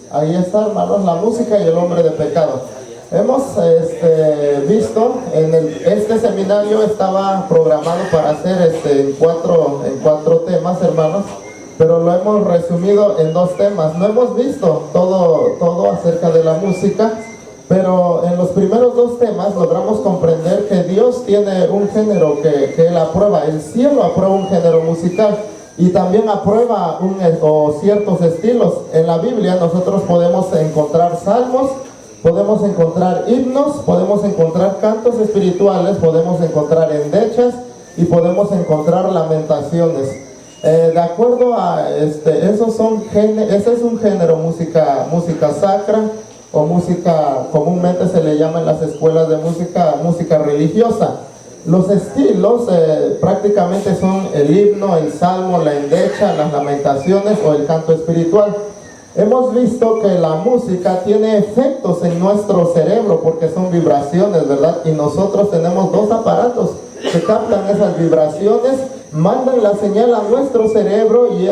Ahí está, hermanos, la música y el hombre de pecado. Hemos visto, este seminario estaba programado para hacer en cuatro temas, hermanos, pero lo hemos resumido en 2 temas. No hemos visto todo acerca de la música, pero en los primeros 2 temas logramos comprender que Dios tiene un género que Él aprueba. El cielo aprueba un género musical y también aprueba ciertos estilos. En la Biblia nosotros podemos encontrar salmos, podemos encontrar himnos, podemos encontrar cantos espirituales, podemos encontrar endechas y podemos encontrar lamentaciones. De acuerdo a ese es un género, música sacra, o música, comúnmente se le llama en las escuelas de música religiosa. Los estilos prácticamente son el himno, el salmo, la endecha, las lamentaciones o el canto espiritual. Hemos visto que la música tiene efectos en nuestro cerebro porque son vibraciones, ¿verdad? Y nosotros tenemos 2 aparatos que captan esas vibraciones, mandan la señal a nuestro cerebro y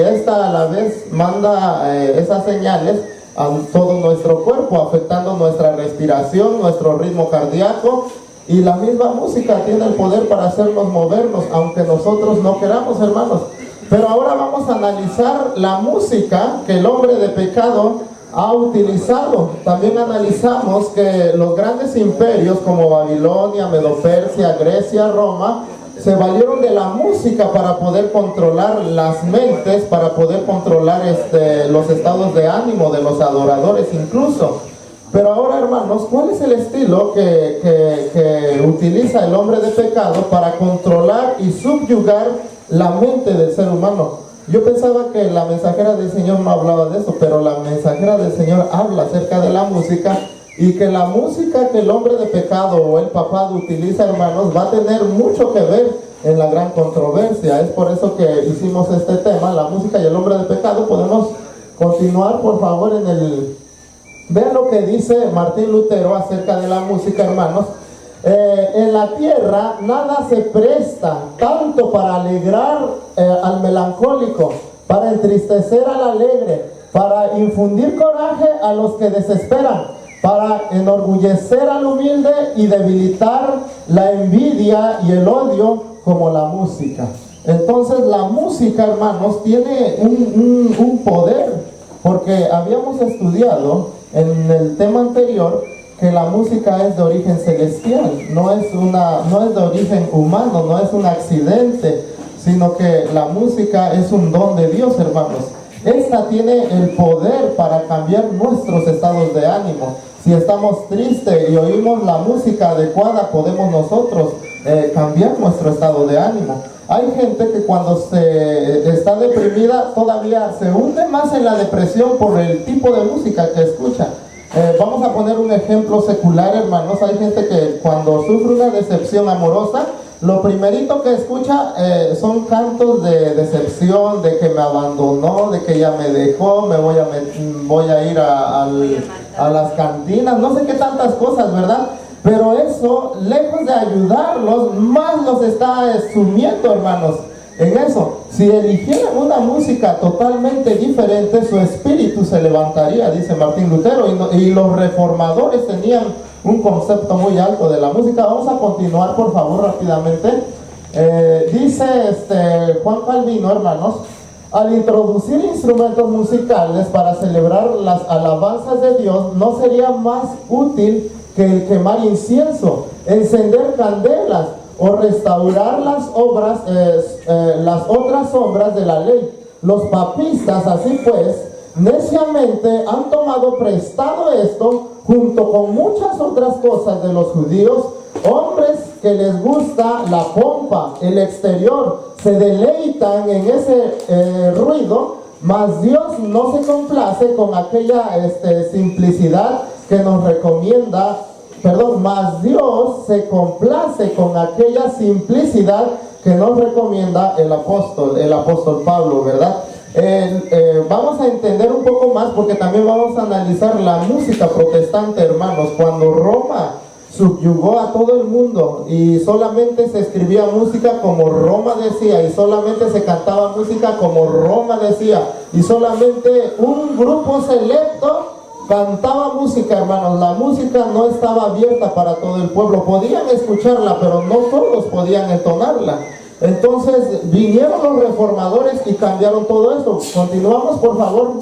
esta a la vez manda esas señales a todo nuestro cuerpo, afectando nuestra respiración, nuestro ritmo cardíaco. Y la misma música tiene el poder para hacernos movernos, aunque nosotros no queramos, hermanos. Pero ahora vamos a analizar la música que el hombre de pecado ha utilizado. También analizamos que los grandes imperios como Babilonia, Medo-Persia, Grecia, Roma, se valieron de la música para poder controlar las mentes, para poder controlar los estados de ánimo de los adoradores incluso. Pero ahora, hermanos, ¿cuál es el estilo que utiliza el hombre de pecado para controlar y subyugar la mente del ser humano? Yo pensaba que la mensajera del Señor no hablaba de eso, pero la mensajera del Señor habla acerca de la música, y que la música que el hombre de pecado o el papado utiliza, hermanos, va a tener mucho que ver en la gran controversia. Es por eso que hicimos este tema, la música y el hombre de pecado. Podemos continuar, por favor, vean lo que dice Martín Lutero acerca de la música, hermanos. En la tierra nada se presta tanto para alegrar al melancólico, para entristecer al alegre, para infundir coraje a los que desesperan, para enorgullecer al humilde y debilitar la envidia y el odio, como la música. Entonces la música, hermanos, tiene un poder, porque habíamos estudiado en el tema anterior que la música es de origen celestial, no es de origen humano, no es un accidente, sino que la música es un don de Dios, hermanos. Esta tiene el poder para cambiar nuestros estados de ánimo. Si estamos tristes y oímos la música adecuada, podemos nosotros cambiar nuestro estado de ánimo. Hay gente que cuando está deprimida todavía se hunde más en la depresión por el tipo de música que escucha. Vamos a poner un ejemplo secular, hermanos. Hay gente que cuando sufre una decepción amorosa, lo primerito que escucha son cantos de decepción, de que me abandonó, de que ya me dejó, voy a ir a las cantinas, no sé qué tantas cosas, ¿verdad? Pero eso, lejos de ayudarlos, más los está sumiendo, hermanos, en eso. Si eligieran una música totalmente diferente, su espíritu se levantaría, dice Martín Lutero, y los reformadores tenían un concepto muy alto de la música. Vamos a continuar, por favor, rápidamente. Dice Juan Calvino, hermanos: al introducir instrumentos musicales para celebrar las alabanzas de Dios, no sería más útil que el quemar incienso, encender candelas o restaurar las otras obras de la ley. Los papistas, así pues, neciamente han tomado prestado esto, junto con muchas otras cosas de los judíos, hombres que les gusta la pompa, el exterior, se deleitan en ese ruido, mas Dios no se complace con aquella simplicidad que nos recomienda, mas Dios se complace con aquella simplicidad que nos recomienda el apóstol Pablo, ¿verdad? Vamos a entender un poco más, porque también vamos a analizar la música protestante, hermanos. Cuando Roma subyugó a todo el mundo y solamente se escribía música como Roma decía, y solamente se cantaba música como Roma decía, y solamente un grupo selecto cantaba música, hermanos. La música no estaba abierta para todo el pueblo. Podían escucharla, pero no todos podían entonarla. Entonces vinieron los reformadores y cambiaron todo esto. Continuamos, por favor.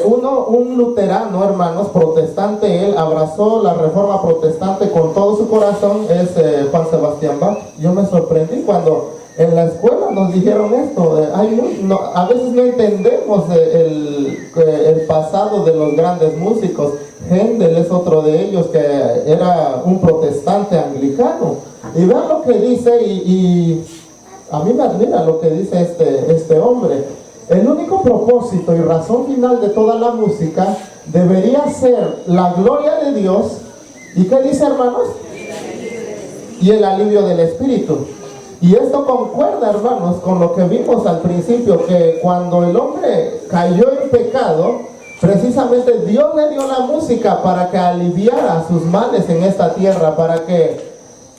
Un luterano, hermanos, protestante, él abrazó la reforma protestante con todo su corazón, es Juan Sebastián Bach. Yo me sorprendí cuando en la escuela nos dijeron esto. A veces no entendemos el pasado de los grandes músicos. Händel es otro de ellos, que era un protestante anglicano. Y vean lo que dice, y a mí me admira lo que dice este hombre. El único propósito y razón final de toda la música debería ser la gloria de Dios. ¿Y qué dice, hermanos? Y el alivio del espíritu. Y esto concuerda, hermanos, con lo que vimos al principio, que cuando el hombre cayó en pecado, precisamente Dios le dio la música para que aliviara sus males en esta tierra, para que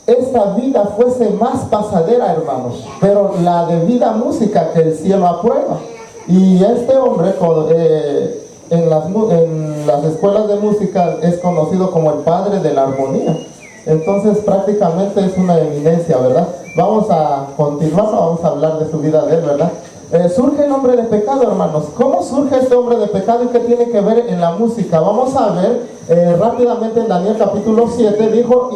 esta vida fuese más pasadera, hermanos, pero la debida música que el cielo aprueba. Y este hombre en las escuelas de música es conocido como el padre de la armonía. Entonces prácticamente es una eminencia, ¿verdad? Vamos a continuar, vamos a hablar de su vida de él, ¿verdad? Surge el hombre de pecado, hermanos. ¿Cómo surge este hombre de pecado y qué tiene que ver en la música? Vamos a ver rápidamente en Daniel capítulo 7, dijo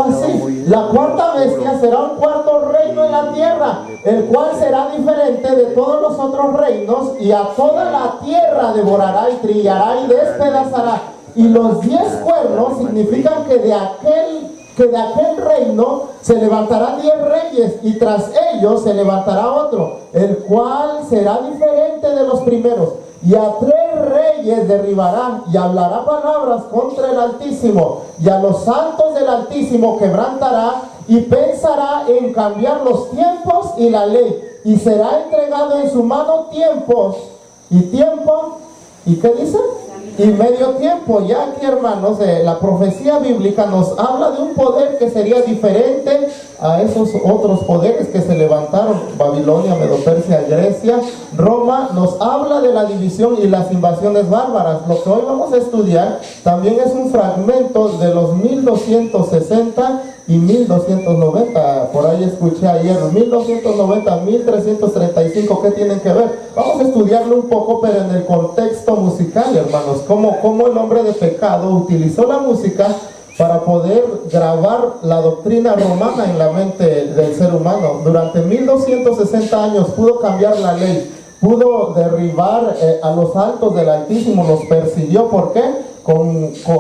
así: la cuarta bestia será un cuarto reino en la tierra, el cual será diferente de todos los otros reinos, y a toda la tierra devorará y trillará y despedazará. Y los 10 cuernos significan que de aquel reino se levantarán 10 reyes, y tras ellos se levantará otro, el cual será diferente de los primeros. Y a 3 reyes derribará, y hablará palabras contra el Altísimo, y a los santos del Altísimo quebrantará, y pensará en cambiar los tiempos y la ley, y será entregado en su mano tiempos y tiempo, ¿y qué dice? Y medio tiempo. Ya aquí, hermanos, la profecía bíblica nos habla de un poder que sería diferente a esos otros poderes que se levantaron: Babilonia, Medo-Persia, Grecia, Roma. Nos habla de la división y las invasiones bárbaras. Lo que hoy vamos a estudiar también es un fragmento de los 1260 y 1290, por ahí escuché ayer, 1290, 1335, ¿qué tienen que ver? Vamos a estudiarlo un poco, pero en el contexto musical, hermanos, cómo el hombre de pecado utilizó la música para poder grabar la doctrina romana en la mente del ser humano. Durante 1260 años pudo cambiar la ley, pudo derribar a los altos del Altísimo, los persiguió. ¿Por qué?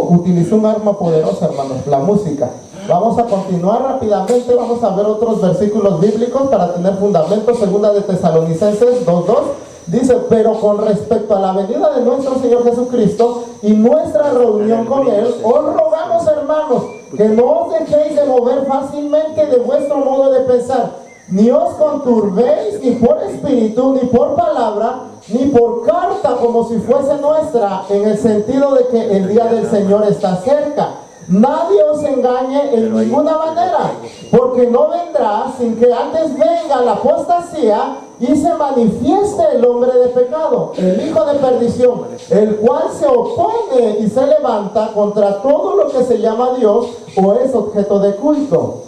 Utilizó un arma poderosa, hermanos, la música. Vamos a continuar rápidamente, vamos a ver otros versículos bíblicos para tener fundamento. Segunda de Tesalonicenses 2:2 dice: pero con respecto a la venida de nuestro Señor Jesucristo y nuestra reunión con Él, os rogamos, hermanos, que no os dejéis de mover fácilmente de vuestro modo de pensar, ni os conturbéis ni por espíritu, ni por palabra, ni por carta como si fuese nuestra, en el sentido de que el día del Señor está cerca. Nadie os engañe en ninguna manera, porque no vendrá sin que antes venga la apostasía y se manifieste el hombre de pecado, el hijo de perdición, el cual se opone y se levanta contra todo lo que se llama Dios o es objeto de culto,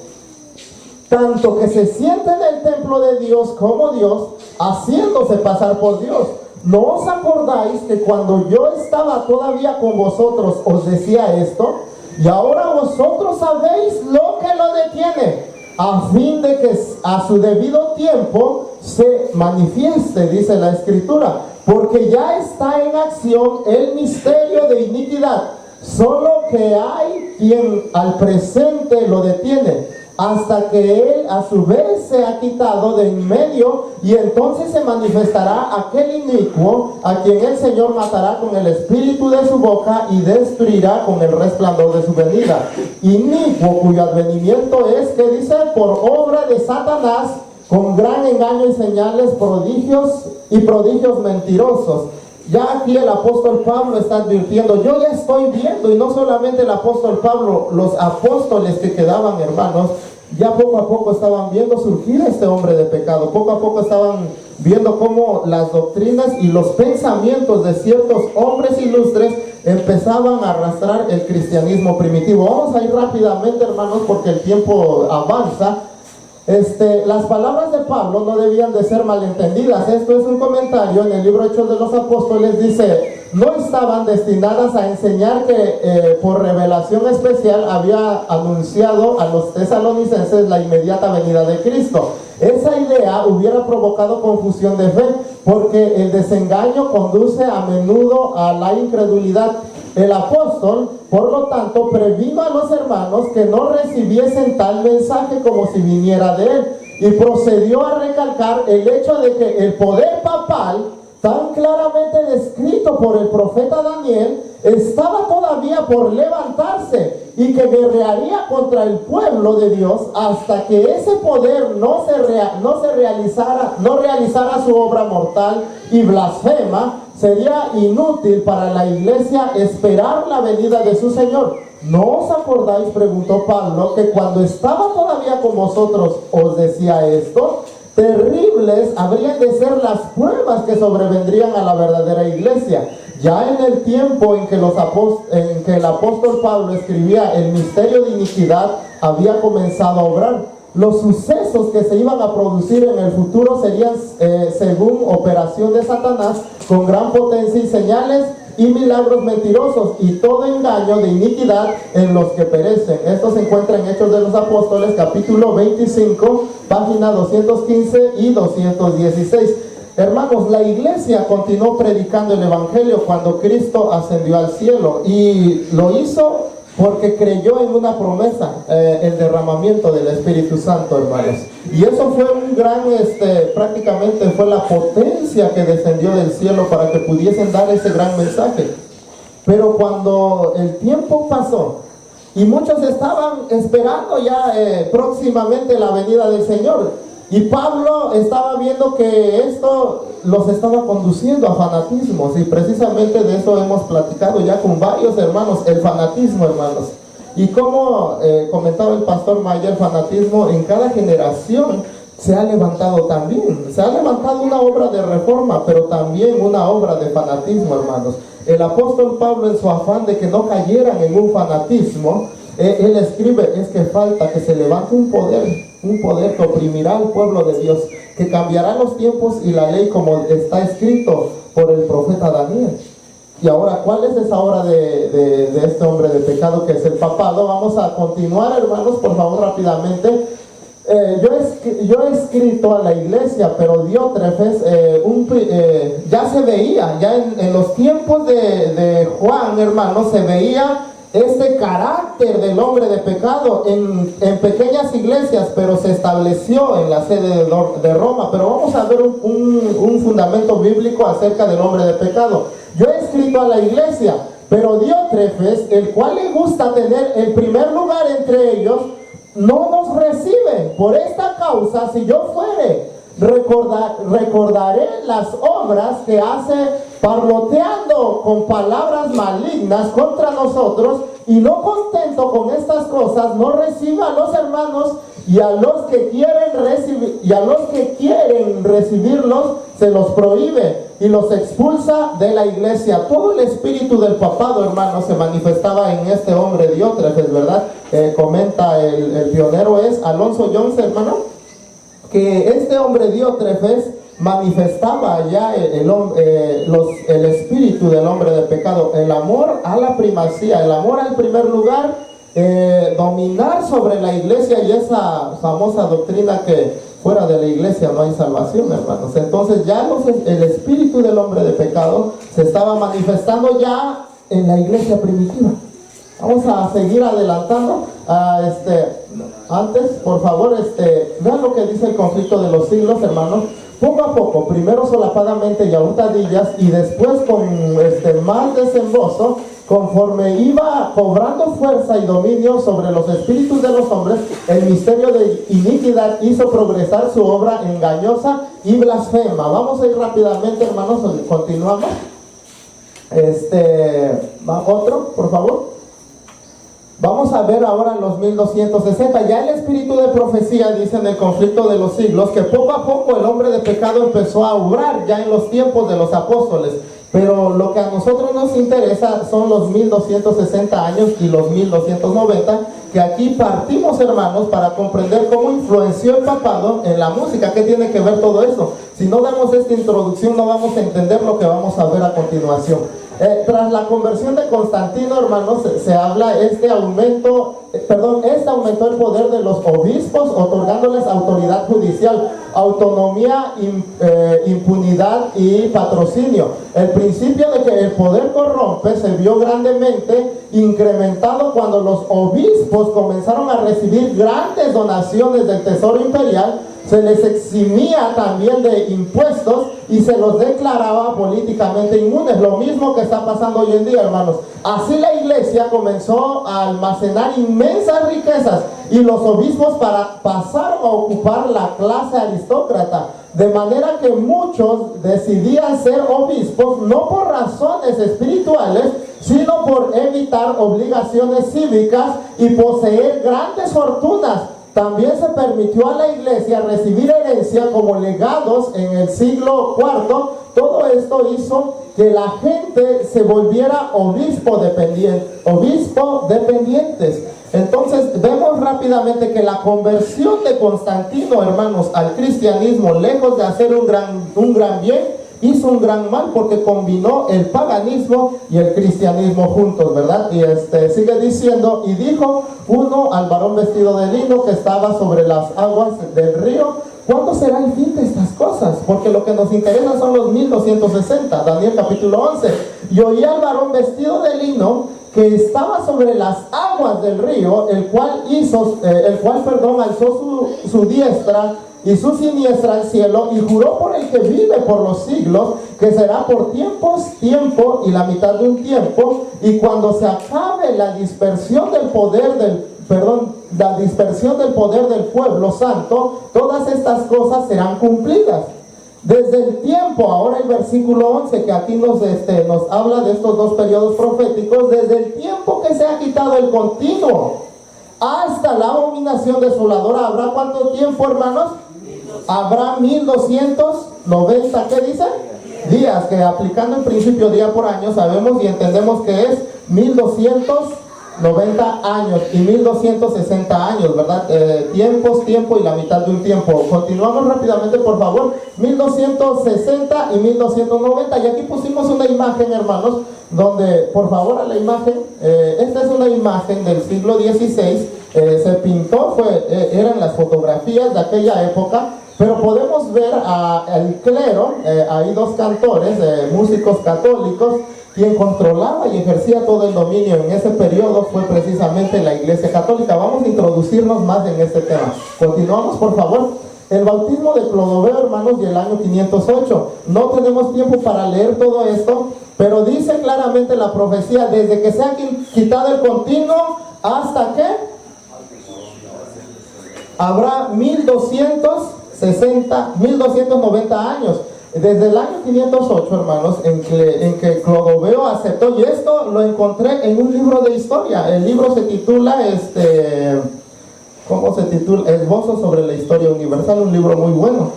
tanto que se siente en el templo de Dios como Dios, haciéndose pasar por Dios. ¿No os acordáis que cuando yo estaba todavía con vosotros os decía esto? Y ahora vosotros sabéis lo que lo detiene, a fin de que a su debido tiempo se manifieste, dice la Escritura, porque ya está en acción el misterio de iniquidad, solo que hay quien al presente lo detiene, hasta que él a su vez se ha quitado de en medio, y entonces se manifestará aquel inicuo, a quien el Señor matará con el espíritu de su boca y destruirá con el resplandor de su venida. Inicuo cuyo advenimiento es, que dice, por obra de Satanás, con gran engaño y señales, prodigios mentirosos, Ya aquí el apóstol Pablo está advirtiendo, yo ya estoy viendo, y no solamente el apóstol Pablo, los apóstoles que quedaban, hermanos, ya poco a poco estaban viendo surgir a este hombre de pecado, poco a poco estaban viendo cómo las doctrinas y los pensamientos de ciertos hombres ilustres empezaban a arrastrar el cristianismo primitivo. Vamos a ir rápidamente, hermanos, porque el tiempo avanza. Las palabras de Pablo no debían de ser malentendidas. Esto es un comentario en el libro Hechos de los Apóstoles. Dice, no estaban destinadas a enseñar que por revelación especial había anunciado a los tesalonicenses la inmediata venida de Cristo. Esa idea hubiera provocado confusión de fe, porque el desengaño conduce a menudo a la incredulidad. El apóstol, por lo tanto, previno a los hermanos que no recibiesen tal mensaje como si viniera de él, y procedió a recalcar el hecho de que el poder papal, tan claramente descrito por el profeta Daniel, estaba todavía por levantarse y que guerrearía contra el pueblo de Dios hasta que ese poder no realizara su obra mortal y blasfema. Sería inútil para la iglesia esperar la venida de su Señor. ¿No os acordáis, preguntó Pablo, que cuando estaba todavía con vosotros os decía esto? Terribles habrían de ser las pruebas que sobrevendrían a la verdadera iglesia. Ya en el tiempo en que el apóstol Pablo escribía, el misterio de iniquidad había comenzado a obrar. Los sucesos que se iban a producir en el futuro serían según operación de Satanás, con gran potencia y señales y milagros mentirosos y todo engaño de iniquidad en los que perecen. Esto se encuentra en Hechos de los Apóstoles, capítulo 25, página 215 y 216. Hermanos, la iglesia continuó predicando el evangelio cuando Cristo ascendió al cielo, y lo hizo porque creyó en una promesa, el derramamiento del Espíritu Santo, hermanos. Y eso fue un gran, prácticamente fue la potencia que descendió del cielo para que pudiesen dar ese gran mensaje. Pero cuando el tiempo pasó y muchos estaban esperando ya próximamente la venida del Señor, y Pablo estaba viendo que esto los estaba conduciendo a fanatismos, y precisamente de eso hemos platicado ya con varios hermanos, el fanatismo, hermanos. Y como comentaba el pastor Mayer, el fanatismo en cada generación se ha levantado también. Se ha levantado una obra de reforma, pero también una obra de fanatismo, hermanos. El apóstol Pablo, en su afán de que no cayeran en un fanatismo, él escribe, es que falta que se levante un poder que oprimirá al pueblo de Dios, que cambiará los tiempos y la ley como está escrito por el profeta Daniel. Y ahora, ¿cuál es esa obra de este hombre de pecado que es el papado? Vamos a continuar, hermanos, por favor, rápidamente. Yo he escrito a la iglesia, pero Diótrefes, ya se veía, ya en los tiempos de Juan, hermanos, se veía este carácter del hombre de pecado en pequeñas iglesias, pero se estableció en la sede de Roma. Pero vamos a ver un fundamento bíblico acerca del hombre de pecado. Yo he escrito a la iglesia, pero Diótrefes, el cual le gusta tener el primer lugar entre ellos, no nos recibe. Por esta causa, si yo fuere, recordaré las obras que hace parloteando con palabras malignas contra nosotros, y no contento con estas cosas, no reciba a los hermanos, y a los que quieren recibirlos se los prohíbe y los expulsa de la iglesia. Todo el espíritu del papado, hermanos, se manifestaba en este hombre Diótrefes, ¿verdad? Comenta el pionero es Alonso Jones, hermano, que este hombre Diótrefes manifestaba ya el espíritu del hombre de pecado, el amor a la primacía, el amor al primer lugar, dominar sobre la iglesia, y esa famosa doctrina que fuera de la iglesia no hay salvación, hermanos. Entonces ya el espíritu del hombre de pecado se estaba manifestando ya en la iglesia primitiva. Vamos a seguir adelantando. Antes, por favor, vean lo que dice el conflicto de los siglos, hermanos. Poco a poco, primero solapadamente y a hurtadillas, y después con más desembozo, conforme iba cobrando fuerza y dominio sobre los espíritus de los hombres, el misterio de iniquidad hizo progresar su obra engañosa y blasfema. Vamos a ir rápidamente, hermanos, continuamos. Otro, por favor. Vamos a ver ahora los 1260. Ya el espíritu de profecía dice en el conflicto de los siglos que poco a poco el hombre de pecado empezó a obrar ya en los tiempos de los apóstoles. Pero lo que a nosotros nos interesa son los 1260 años y los 1290, que aquí partimos, hermanos, para comprender cómo influenció el papado en la música. ¿Qué tiene que ver todo eso? Si no damos esta introducción, no vamos a entender lo que vamos a ver a continuación. Tras la conversión de Constantino, hermanos, se habla este aumentó el poder de los obispos, otorgándoles autoridad judicial, autonomía, impunidad y patrocinio. El principio de que el poder corrompe se vio grandemente incrementado cuando los obispos comenzaron a recibir grandes donaciones del tesoro imperial. Se les eximía también de impuestos y se los declaraba políticamente inmunes. Lo mismo que está pasando hoy en día, hermanos. Así la iglesia comenzó a almacenar inmensas riquezas y los obispos pasaron a ocupar la clase aristócrata. De manera que muchos decidían ser obispos no por razones espirituales, sino por evitar obligaciones cívicas y poseer grandes fortunas. También se permitió a la iglesia recibir herencia como legados en el siglo IV. Todo esto hizo que la gente se volviera obispo dependientes. Entonces vemos rápidamente que la conversión de Constantino, hermanos, al cristianismo, lejos de hacer un gran bien, hizo un gran mal, porque combinó el paganismo y el cristianismo juntos, ¿verdad? Y sigue diciendo: y dijo uno al varón vestido de lino que estaba sobre las aguas del río: ¿cuándo será el fin de estas cosas? Porque lo que nos interesa son los 1260, Daniel capítulo 11. Y oí al varón vestido de lino que estaba sobre las aguas del río, el cual alzó su diestra y su siniestra al cielo, y juró por el que vive por los siglos, que será por tiempo y la mitad de un tiempo, y cuando se acabe la dispersión del poder del pueblo santo, todas estas cosas serán cumplidas. Desde el tiempo, ahora el versículo 11, que aquí nos habla de estos dos periodos proféticos, desde el tiempo que se ha quitado el continuo hasta la abominación desoladora, ¿habrá cuánto tiempo, hermanos? Habrá 1290, ¿qué dice? Días, que aplicando en principio día por año, sabemos y entendemos que es 1290 años y 1260 años, ¿verdad? Tiempo y la mitad de un tiempo. Continuamos rápidamente, por favor. 1260 y 1290. Y aquí pusimos una imagen, hermanos, donde, por favor, a la imagen, esta es una imagen del siglo XVI. Se pintó, eran las fotografías de aquella época, pero podemos ver al clero, hay dos cantores, músicos católicos. Quien controlaba y ejercía todo el dominio en ese periodo fue precisamente la Iglesia Católica. Vamos a introducirnos más en este tema. Continuamos, por favor. El bautismo de Clodoveo, hermanos, y el año 508. No tenemos tiempo para leer todo esto, pero dice claramente la profecía: desde que se ha quitado el continuo hasta que habrá 1290 años. Desde el año 508, hermanos, en que Clodoveo aceptó, y esto lo encontré en un libro de historia. El libro se titula, ¿cómo se titula? Esbozo sobre la historia universal, un libro muy bueno.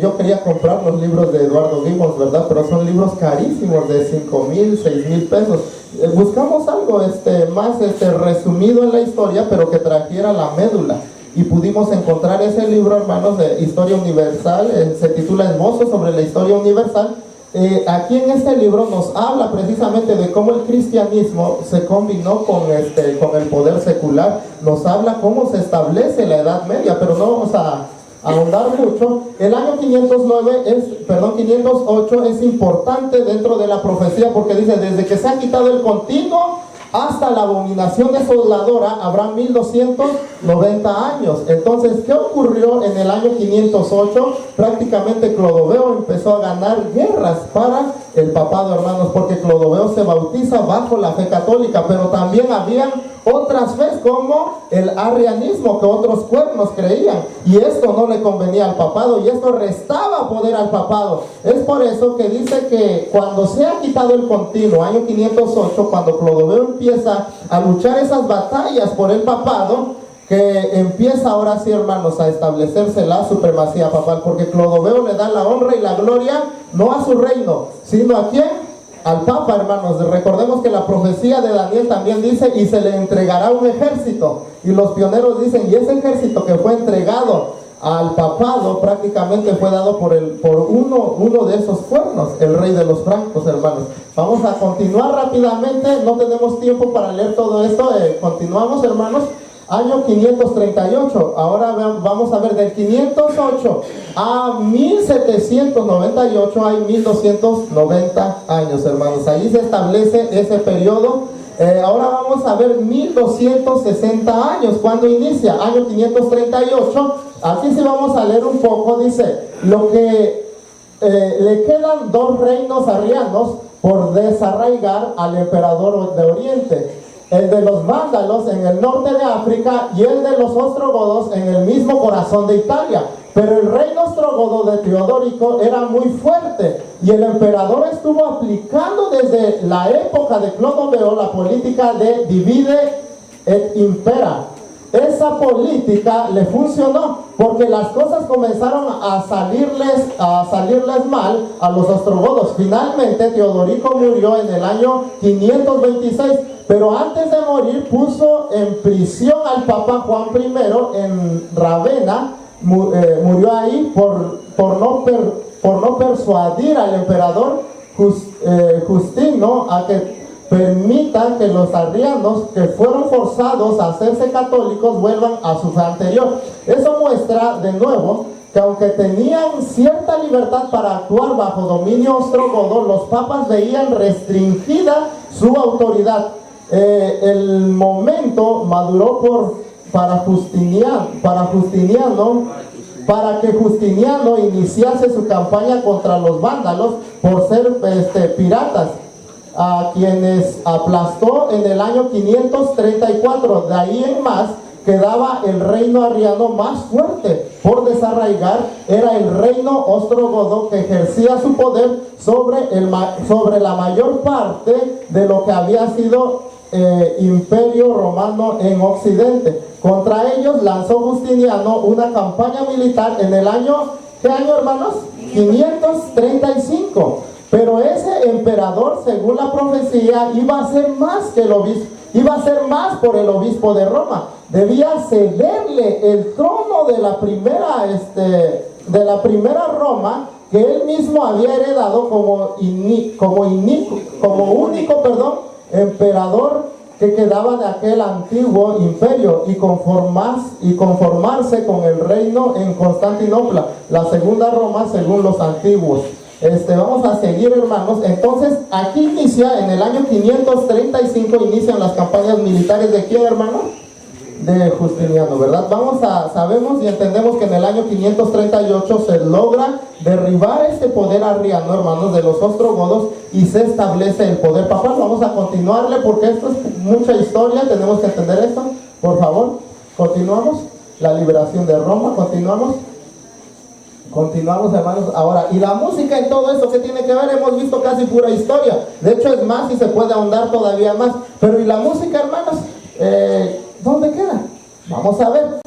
Yo quería comprar los libros de Eduardo Gibbons, ¿verdad? Pero son libros carísimos, de 5,000, 6,000 pesos. Buscamos algo más resumido en la historia, pero que trajera la médula. Y pudimos encontrar ese libro, hermanos, de Historia Universal. Se titula Esbozo sobre la Historia Universal. Aquí en este libro nos habla precisamente de cómo el cristianismo se combinó con el poder secular. Nos habla cómo se establece la Edad Media, pero no vamos a ahondar mucho. El año 508 es importante dentro de la profecía, porque dice: desde que se ha quitado el continuo hasta la abominación desoladora habrá 1290 años. Entonces, ¿qué ocurrió en el año 508? Prácticamente Clodoveo empezó a ganar guerras para el papado, hermanos, porque Clodoveo se bautiza bajo la fe católica, pero también habían otras fes como el arrianismo, que otros cuernos creían, y esto no le convenía al papado, y esto restaba poder al papado. Es por eso que dice que cuando se ha quitado el continuo, año 508, cuando Clodoveo empieza a luchar esas batallas por el papado, que empieza ahora sí, hermanos, a establecerse la supremacía papal, porque Clodoveo le da la honra y la gloria no a su reino, sino ¿a quién? Al Papa, hermanos. Recordemos que la profecía de Daniel también dice, y se le entregará un ejército, y los pioneros dicen, y ese ejército que fue entregado al papado prácticamente fue dado por uno de esos cuernos, el rey de los francos, hermanos. Vamos a continuar rápidamente, no tenemos tiempo para leer todo esto, continuamos, hermanos. Año 538, ahora vamos a ver del 508 a 1798 hay 1290 años, hermanos. Ahí se establece ese periodo. Ahora vamos a ver 1260 años, ¿cuándo inicia? Año 538, aquí sí vamos a leer un poco, dice, lo que le quedan 2 reinos arrianos por desarraigar al emperador de Oriente. El de los vándalos en el norte de África y el de los ostrogodos en el mismo corazón de Italia. Pero el reino ostrogodo de Teodorico era muy fuerte y el emperador estuvo aplicando desde la época de Clodoveo la política de divide et impera. Esa política le funcionó porque las cosas comenzaron a salirles mal a los ostrogodos. Finalmente Teodorico murió en el año 526, pero antes de morir puso en prisión al Papa Juan I en Ravenna. Murió ahí por no persuadir al emperador Justino a que permitan que los arrianos que fueron forzados a hacerse católicos vuelvan a su fe anterior. Eso muestra de nuevo que aunque tenían cierta libertad para actuar bajo dominio ostrogodo, los papas veían restringida su autoridad. El momento maduró para que Justiniano iniciase su campaña contra los vándalos por ser piratas, a quienes aplastó en el año 534. De ahí en más quedaba el reino arriano más fuerte por desarraigar, era el reino ostrogodo, que ejercía su poder sobre la mayor parte de lo que había sido imperio romano en Occidente. Contra ellos lanzó Justiniano una campaña militar en el año, ¿qué año, hermanos? 535. Pero ese emperador, según la profecía, iba a ser más que el obispo, iba a ser más por el obispo de Roma. Debía cederle el trono de la primera Roma, que él mismo había heredado como único emperador que quedaba de aquel antiguo imperio, y conformarse con el reino en Constantinopla, la segunda Roma según los antiguos. Vamos a seguir, hermanos. Entonces aquí inicia, en el año 535 inician las campañas militares de ¿quién, hermano? De Justiniano, ¿verdad? Sabemos y entendemos que en el año 538 se logra derribar este poder arriano, hermanos, de los ostrogodos, y se establece el poder papal. Vamos a continuarle porque esto es mucha historia, tenemos que entender esto. Por favor, continuamos. La liberación de Roma, Continuamos, hermanos. Ahora, y la música en todo esto, ¿qué tiene que ver? Hemos visto casi pura historia. De hecho, es más y se puede ahondar todavía más. Pero, ¿y la música, hermanos? ¿Dónde queda? Vamos a ver.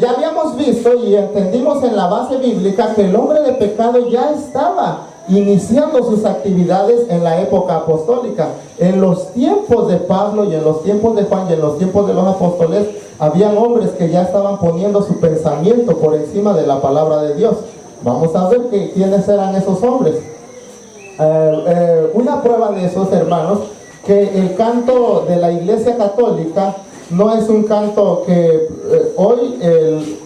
Ya habíamos visto y entendimos en la base bíblica que el hombre de pecado ya estaba iniciando sus actividades en la época apostólica. En los tiempos de Pablo y en los tiempos de Juan y en los tiempos de los apóstoles, habían hombres que ya estaban poniendo su pensamiento por encima de la palabra de Dios. Vamos a ver quiénes eran esos hombres. Una prueba de esos, hermanos, que el canto de la Iglesia Católica no es un canto que hoy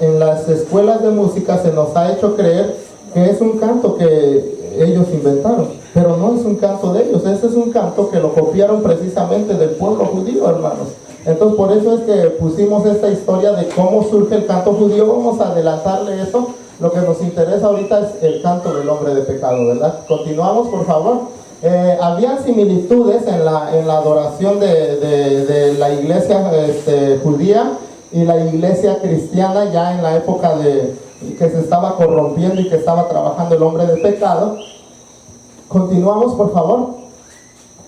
en las escuelas de música se nos ha hecho creer que es un canto que ellos inventaron, pero no es un canto de ellos. Ese es un canto que lo copiaron precisamente del pueblo judío, hermanos. Entonces por eso es que pusimos esta historia de cómo surge el canto judío. Vamos a adelantarle eso. Lo que nos interesa ahorita es el canto del hombre de pecado, ¿verdad? Continuamos, por favor. habían similitudes en la adoración de la iglesia judía y la iglesia cristiana ya en la época de que se estaba corrompiendo y que estaba trabajando el hombre de pecado. Continuamos, por favor.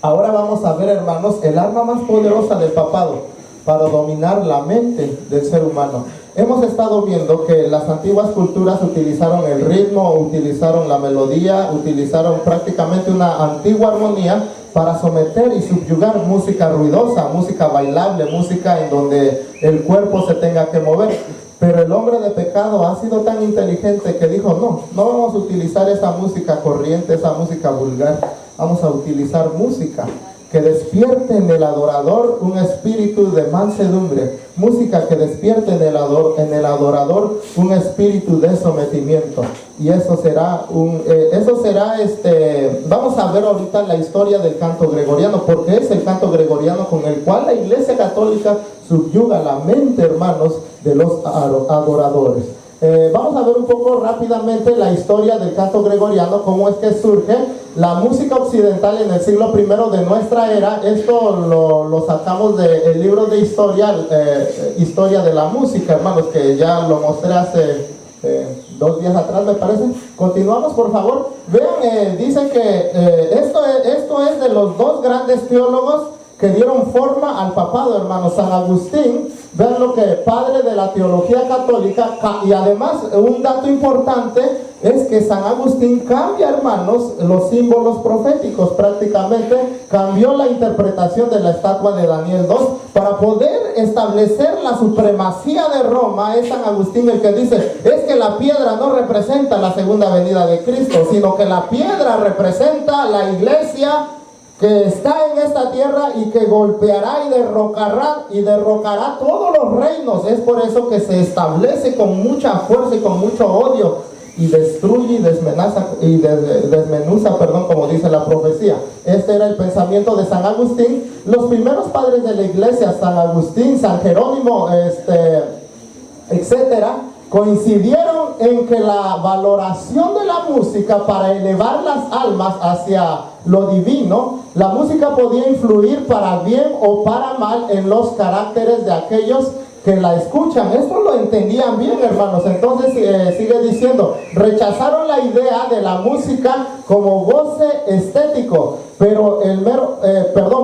Ahora vamos a ver, hermanos, el arma más poderosa del papado para dominar la mente del ser humano. Hemos estado viendo que las antiguas culturas utilizaron el ritmo, utilizaron la melodía, utilizaron prácticamente una antigua armonía para someter y subyugar música ruidosa, música bailable, música en donde el cuerpo se tenga que mover. Pero el hombre de pecado ha sido tan inteligente que dijo, no vamos a utilizar esa música corriente, esa música vulgar, vamos a utilizar música que despierte en el adorador un espíritu de mansedumbre, música que despierte en el adorador un espíritu de sometimiento. Y eso será vamos a ver ahorita la historia del canto gregoriano, porque es el canto gregoriano con el cual la Iglesia Católica subyuga la mente, hermanos, de los adoradores. Vamos a ver un poco rápidamente la historia del canto gregoriano, cómo es que surge la música occidental en el siglo I de nuestra era. Esto lo sacamos del libro de historia de la música, hermanos, que ya lo mostré hace 2 días atrás, me parece. Continuamos, por favor. Vean, dice que esto es de los 2 grandes teólogos que dieron forma al papado, hermanos. San Agustín, vean lo que padre de la teología católica, y además un dato importante es que San Agustín cambia, hermanos, los símbolos proféticos, prácticamente cambió la interpretación de la estatua de Daniel 2 para poder establecer la supremacía de Roma. Es San Agustín el que dice, es que la piedra no representa la segunda venida de Cristo, sino que la piedra representa la iglesia que está en esta tierra y que golpeará y derrocará todos los reinos. Es por eso que se establece con mucha fuerza y con mucho odio y destruye y desmenuza, como dice la profecía. Este era el pensamiento de San Agustín. Los primeros padres de la iglesia, San Agustín, San Jerónimo, etcétera, coincidieron en que la valoración de la música para elevar las almas hacia lo divino, la música podía influir para bien o para mal en los caracteres de aquellos que la escuchan. Esto lo entendían bien, hermanos. Entonces sigue diciendo, rechazaron la idea de la música como goce estético, pero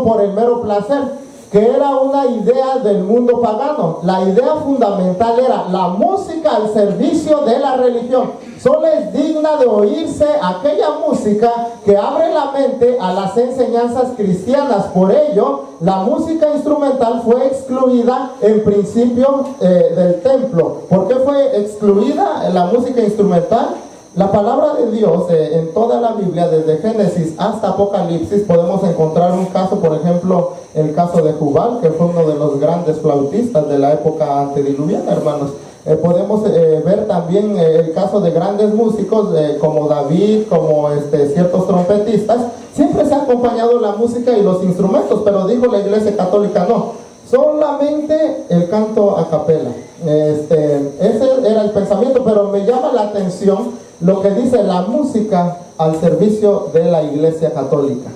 por el mero placer, que era una idea del mundo pagano. La idea fundamental era la música al servicio de la religión. Solo es digna de oírse aquella música que abre la mente a las enseñanzas cristianas. Por ello, la música instrumental fue excluida en principio del templo. ¿Por qué fue excluida la música instrumental? La palabra de Dios en toda la Biblia, desde Génesis hasta Apocalipsis, podemos encontrar un caso, por ejemplo, el caso de Jubal, que fue uno de los grandes flautistas de la época antediluviana, hermanos. Podemos ver también el caso de grandes músicos como David, como ciertos trompetistas. Siempre se ha acompañado la música y los instrumentos, pero dijo la Iglesia Católica no, solamente el canto a capela. Ese era el pensamiento, pero me llama la atención lo que dice la música al servicio de la Iglesia Católica.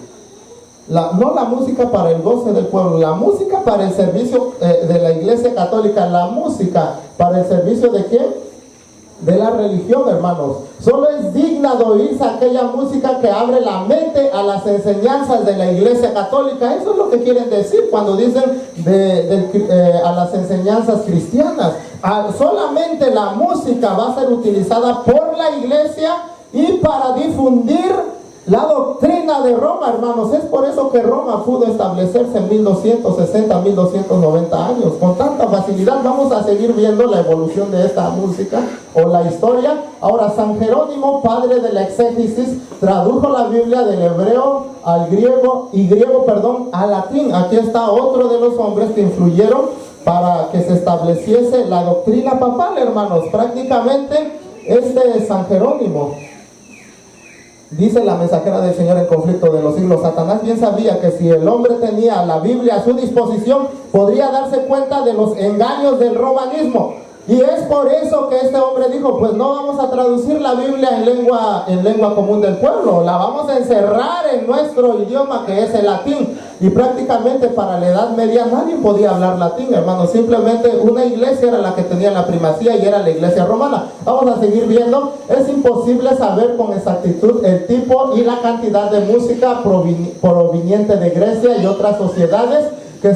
No la música para el goce del pueblo, la música para el servicio de la Iglesia Católica, la música para el servicio ¿de quién? De la religión, hermanos. Solo es digna de oírse aquella música que abre la mente a las enseñanzas de la Iglesia Católica. Eso es lo que quieren decir cuando dicen a las enseñanzas cristianas. Solamente la música va a ser utilizada por la Iglesia y para difundir la doctrina de Roma, hermanos. Es por eso que Roma pudo establecerse en 1260, 1290 años. Con tanta facilidad vamos a seguir viendo la evolución de esta música o la historia. Ahora, San Jerónimo, padre de la exégesis, tradujo la Biblia del hebreo al griego al latín. Aquí está otro de los hombres que influyeron para que se estableciese la doctrina papal, hermanos. Prácticamente San Jerónimo. Dice la mensajera del Señor en Conflicto de los Siglos, Satanás bien sabía que si el hombre tenía la Biblia a su disposición, podría darse cuenta de los engaños del romanismo. Y es por eso que este hombre dijo, pues no vamos a traducir la Biblia en lengua común del pueblo, la vamos a encerrar en nuestro idioma, que es el latín. Y prácticamente para la Edad Media nadie podía hablar latín, hermanos. Simplemente una iglesia era la que tenía la primacía, y era la iglesia romana. Vamos a seguir viendo. Es imposible saber con exactitud el tipo y la cantidad de música proveniente de Grecia y otras sociedades que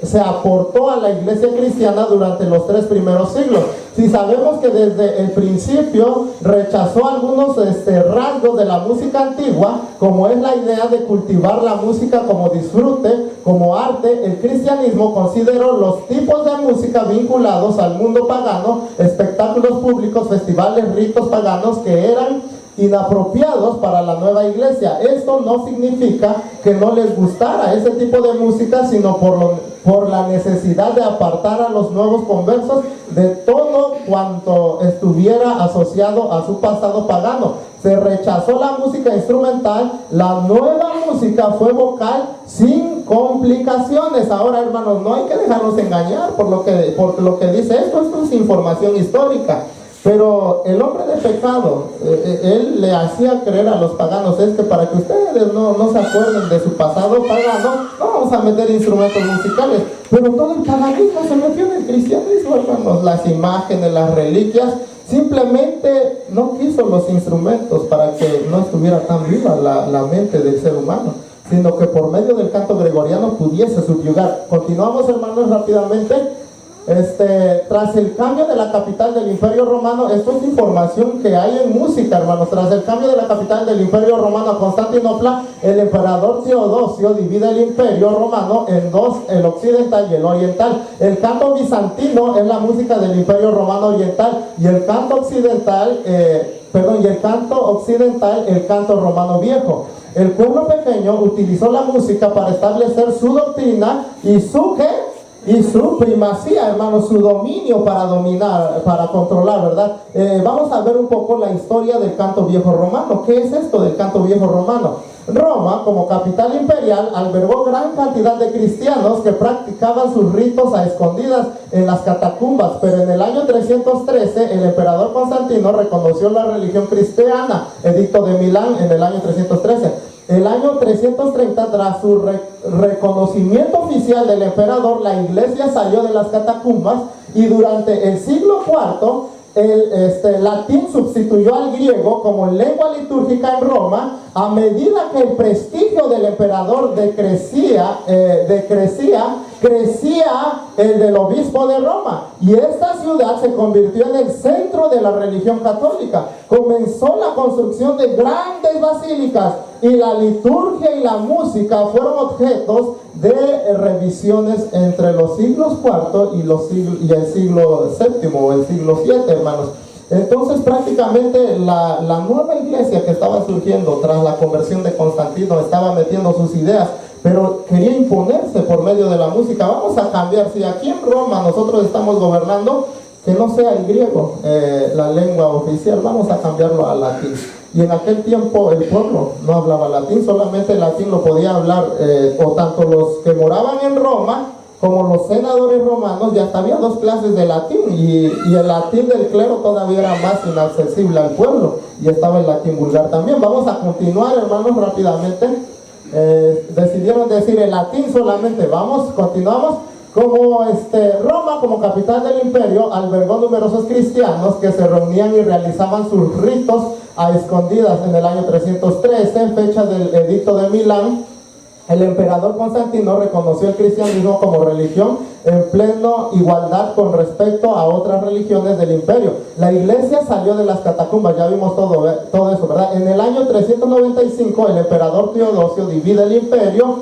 se aportó a la iglesia cristiana durante los 3 primeros siglos. Si sabemos que desde el principio rechazó algunos rasgos de la música antigua, como es la idea de cultivar la música como disfrute, como arte, el cristianismo consideró los tipos de música vinculados al mundo pagano, espectáculos públicos, festivales, ritos paganos que eran inapropiados para la nueva iglesia. Esto no significa que no les gustara ese tipo de música, sino por la necesidad de apartar a los nuevos conversos de todo cuanto estuviera asociado a su pasado pagano. Se rechazó la música instrumental, la nueva música fue vocal sin complicaciones. Ahora, hermanos, no hay que dejarnos engañar por lo que dice esto es información histórica. Pero el hombre de pecado, él le hacía creer a los paganos, es que para que ustedes no se acuerden de su pasado pagano, no vamos a meter instrumentos musicales. Pero todo el paganismo se metió en el cristianismo, hermanos. Las imágenes, las reliquias, simplemente no quiso los instrumentos para que no estuviera tan viva la mente del ser humano, sino que por medio del canto gregoriano pudiese subyugar. Continuamos, hermanos, rápidamente. Tras el cambio de la capital del Imperio Romano, esto es información que hay en música, hermanos. Tras el cambio de la capital del Imperio Romano a Constantinopla, el emperador Teodosio divide el Imperio Romano en dos, el occidental y el oriental. El canto bizantino es la música del Imperio Romano oriental, y el canto occidental, el canto romano viejo. El pueblo pequeño utilizó la música para establecer su doctrina y su primacía, hermanos, su dominio para dominar, para controlar, ¿verdad? Vamos a ver un poco la historia del canto viejo romano. ¿Qué es esto del canto viejo romano? Roma, como capital imperial, albergó gran cantidad de cristianos que practicaban sus ritos a escondidas en las catacumbas, pero en el año 313 el emperador Constantino reconoció la religión cristiana, edicto de Milán en el año 313. El año 330, tras su reconocimiento oficial del emperador, la iglesia salió de las catacumbas, y durante el siglo IV el latín sustituyó al griego como lengua litúrgica en Roma. A medida que el prestigio del emperador crecía el del obispo de Roma, y esta ciudad se convirtió en el centro de la religión católica. Comenzó la construcción de grandes basílicas, y la liturgia y la música fueron objetos de revisiones entre los siglos IV y el siglo VII o el siglo VII, hermanos. Entonces prácticamente la nueva iglesia que estaba surgiendo tras la conversión de Constantino estaba metiendo sus ideas, pero quería imponerse por medio de la música. Vamos a cambiar. Si aquí en Roma nosotros estamos gobernando, que no sea el griego la lengua oficial, vamos a cambiarlo al latín. Y en aquel tiempo el pueblo no hablaba latín, solamente el latín lo podía hablar o tanto los que moraban en Roma como los senadores romanos. Ya había 2 clases de latín, y el latín del clero todavía era más inaccesible al pueblo, y estaba el latín vulgar también. Vamos a continuar, hermanos, rápidamente. Decidieron decir el latín solamente. Continuamos. Roma, como capital del imperio, albergó numerosos cristianos que se reunían y realizaban sus ritos a escondidas. En el año 313, fecha del edicto de Milán, el emperador Constantino reconoció el cristianismo como religión en plena igualdad con respecto a otras religiones del imperio. La iglesia salió de las catacumbas, ya vimos todo eso, ¿verdad? En el año 395 el emperador Teodosio divide el imperio.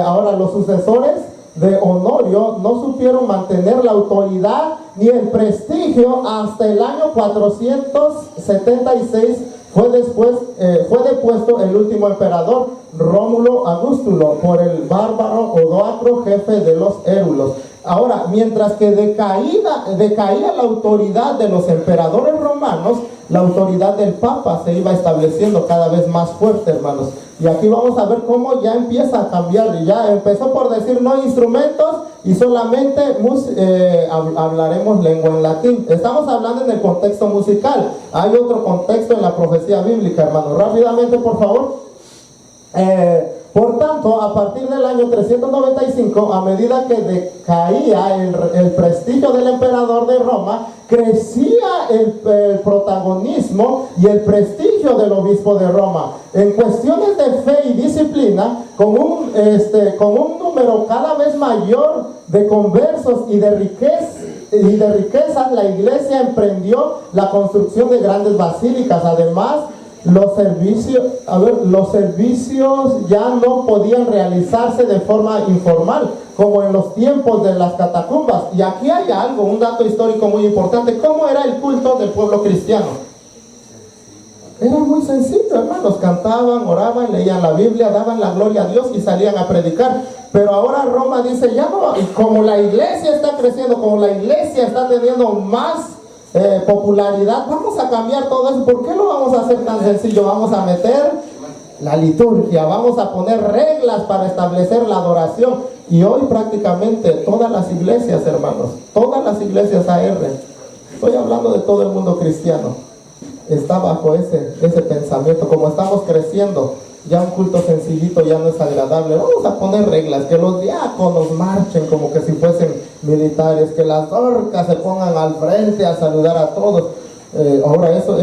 Ahora los sucesores de Honorio no supieron mantener la autoridad ni el prestigio hasta el año 476. Fue depuesto el último emperador, Rómulo Augustulo, por el bárbaro Odoacro, jefe de los érulos. Ahora, mientras que decaía la autoridad de los emperadores romanos, la autoridad del Papa se iba estableciendo cada vez más fuerte, hermanos. Y aquí vamos a ver cómo ya empieza a cambiar. Ya empezó por decir no instrumentos y solamente hablaremos lengua en latín. Estamos hablando en el contexto musical. Hay otro contexto en la profecía bíblica, hermanos. Rápidamente, por favor. Por tanto, a partir del año 395, a medida que decaía el prestigio del emperador de Roma, crecía el protagonismo y el prestigio del obispo de Roma. En cuestiones de fe y disciplina, con un número cada vez mayor de conversos y de riquezas, la iglesia emprendió la construcción de grandes basílicas. Además, los servicios ya no podían realizarse de forma informal, como en los tiempos de las catacumbas. Y aquí hay algo, un dato histórico muy importante. ¿Cómo era el culto del pueblo cristiano? Era muy sencillo, hermanos. Cantaban, oraban, leían la Biblia, daban la gloria a Dios y salían a predicar. Pero ahora Roma dice, ya no, como la iglesia está creciendo, como la iglesia está teniendo más popularidad, vamos a cambiar todo eso. ¿Por qué lo vamos a hacer tan sencillo? Vamos a meter la liturgia, vamos a poner reglas para establecer la adoración. Y hoy prácticamente todas las iglesias, hermanos, todas las iglesias AR, estoy hablando de todo el mundo cristiano, está bajo ese pensamiento. Como estamos creciendo, ya un culto sencillito ya no es agradable. Vamos a poner reglas, que los diáconos marchen como que si fuesen militares, que las orcas se pongan al frente a saludar a todos. Ahora eso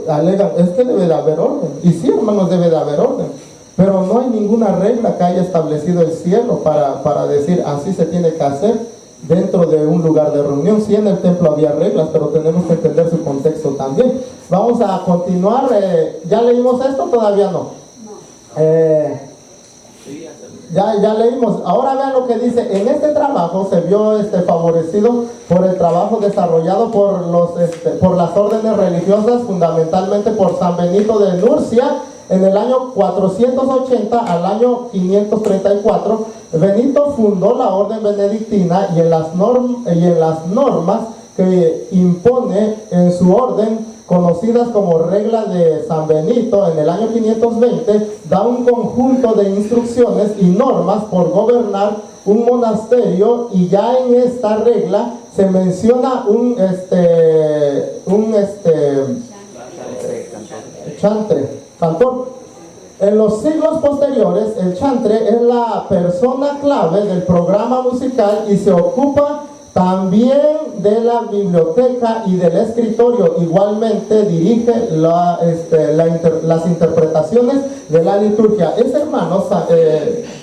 alegan, es que debe de haber orden. Y sí, hermanos, debe de haber orden. Pero no hay ninguna regla que haya establecido el cielo para decir así se tiene que hacer dentro de un lugar de reunión. Sí, en el templo había reglas, pero tenemos que entender su contexto también. Vamos a continuar. ¿Ya leímos esto? Todavía no. Ya leímos. Ahora vean lo que dice. En este trabajo se vio favorecido por el trabajo desarrollado por las órdenes religiosas, fundamentalmente por San Benito de Nurcia. En el año 480 al año 534, Benito fundó la orden benedictina y en las normas que impone en su orden, conocidas como regla de San Benito, en el año 520, da un conjunto de instrucciones y normas por gobernar un monasterio, y ya en esta regla se menciona un cantor. En los siglos posteriores, el chantre es la persona clave del programa musical y se ocupa también de la biblioteca y del escritorio. Igualmente dirige las interpretaciones de la liturgia. Ese hermano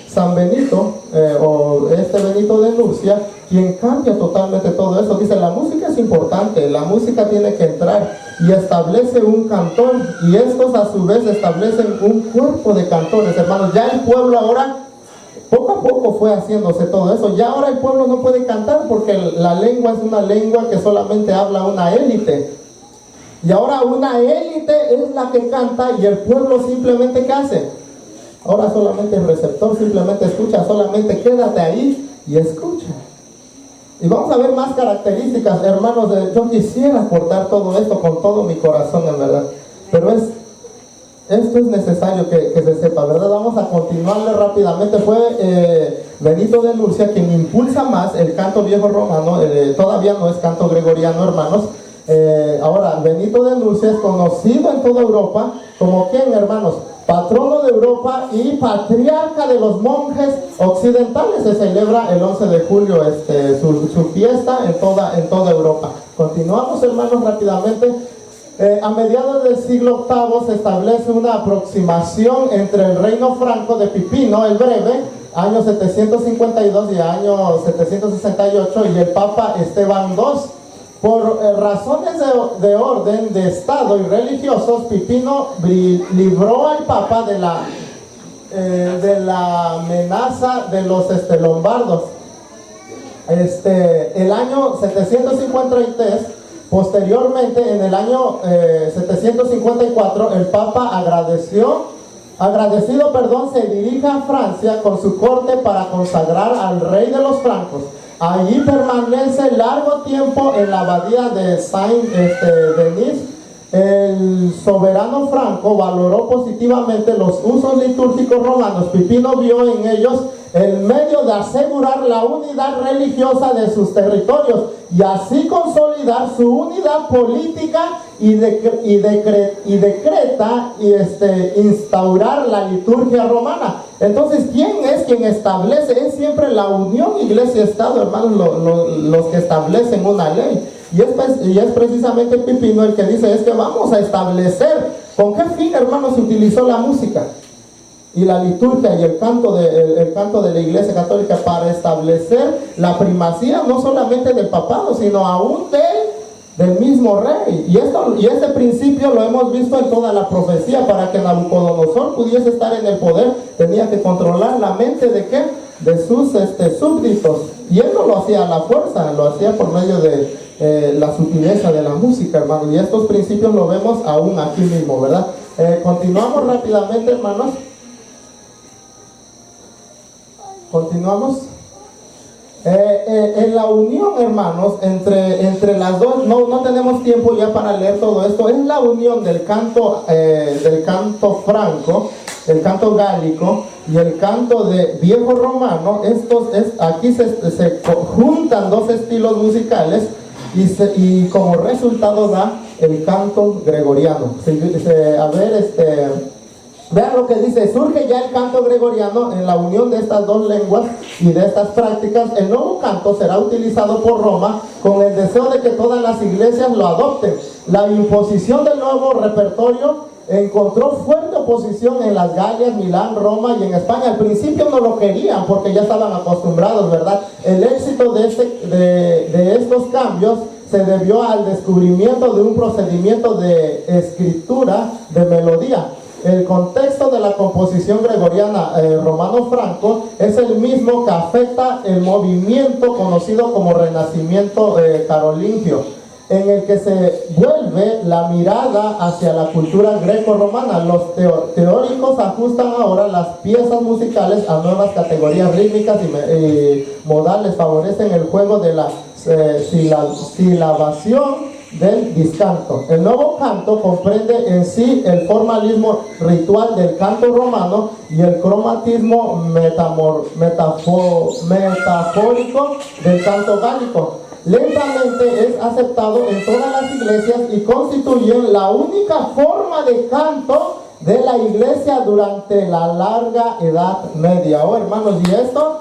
San Benito, o Benito de Nurcia, quien cambia totalmente todo eso. Dice, la música es importante, la música tiene que entrar, y establece un cantor, y estos a su vez establecen un cuerpo de cantores, hermanos. Ya el pueblo ahora, poco a poco fue haciéndose todo eso. Ya ahora el pueblo no puede cantar porque la lengua es una lengua que solamente habla una élite. Y ahora una élite es la que canta, y el pueblo simplemente, ¿qué hace? Ahora solamente el receptor simplemente escucha, solamente quédate ahí y escucha. Y vamos a ver más características, hermanos. Yo quisiera aportar todo esto con todo mi corazón, en verdad. Pero esto es necesario que se sepa, ¿verdad? Vamos a continuarle rápidamente. Fue Benito de Nurcia quien impulsa más el canto viejo romano. Todavía no es canto gregoriano, hermanos. Ahora, Benito de Nurcia es conocido en toda Europa como ¿quién, hermanos? Patrono de Europa y patriarca de los monjes occidentales. Se celebra el 11 de julio su fiesta en toda Europa. Continuamos, hermanos, rápidamente. A mediados del siglo VIII se establece una aproximación entre el reino franco de Pipino el Breve, año 752 y año 768, y el Papa Esteban II. Por razones de orden, de Estado y religiosos, Pipino libró al Papa de la amenaza de los lombardos. El año 753, posteriormente, en el año 754, el Papa agradecido, se dirige a Francia con su corte para consagrar al rey de los francos. Allí permanece largo tiempo en la abadía de Saint-Denis, el soberano Franco valoró positivamente los usos litúrgicos romanos. Pipino vio en ellos el medio de asegurar la unidad religiosa de sus territorios y así consolidar su unidad política y decreta instaurar la liturgia romana. Entonces, ¿quién es quien establece? Es siempre la unión iglesia-estado, hermanos, los que establecen una ley. Y es precisamente Pipino el que dice, es que vamos a establecer. ¿Con qué fin, hermanos, se utilizó la música y la liturgia y el canto de la Iglesia Católica? Para establecer la primacía no solamente del papado, sino aún del mismo rey. Y este principio lo hemos visto en toda la profecía. Para que Nabucodonosor pudiese estar en el poder, tenía que controlar la mente de ¿qué? De sus súbditos. Y él no lo hacía a la fuerza, lo hacía por medio de la sutileza de la música, hermanos. Y estos principios lo vemos aún aquí mismo, ¿verdad? Continuamos rápidamente, hermanos. Continuamos. En la unión, hermanos, entre las dos, no tenemos tiempo ya para leer todo esto. Es la unión del canto franco, el canto gálico y el canto de viejo romano. Aquí se juntan dos estilos musicales y como resultado da el canto gregoriano. Vean lo que dice: surge ya el canto gregoriano en la unión de estas dos lenguas y de estas prácticas. El nuevo canto será utilizado por Roma con el deseo de que todas las iglesias lo adopten. La imposición del nuevo repertorio encontró fuerte oposición en las Galias, Milán, Roma y en España. Al principio no lo querían porque ya estaban acostumbrados, ¿verdad? El éxito de estos cambios se debió al descubrimiento de un procedimiento de escritura de melodía. El contexto de la composición gregoriana romano-franco es el mismo que afecta el movimiento conocido como Renacimiento carolingio, en el que se vuelve la mirada hacia la cultura greco-romana. Los teóricos ajustan ahora las piezas musicales a nuevas categorías rítmicas y modales, favorecen el juego de la silabación del discanto. El nuevo canto comprende en sí el formalismo ritual del canto romano y el cromatismo metafórico del canto gálico. Lentamente es aceptado en todas las iglesias y constituyen la única forma de canto de la iglesia durante la larga Edad Media. Hermanos, y esto,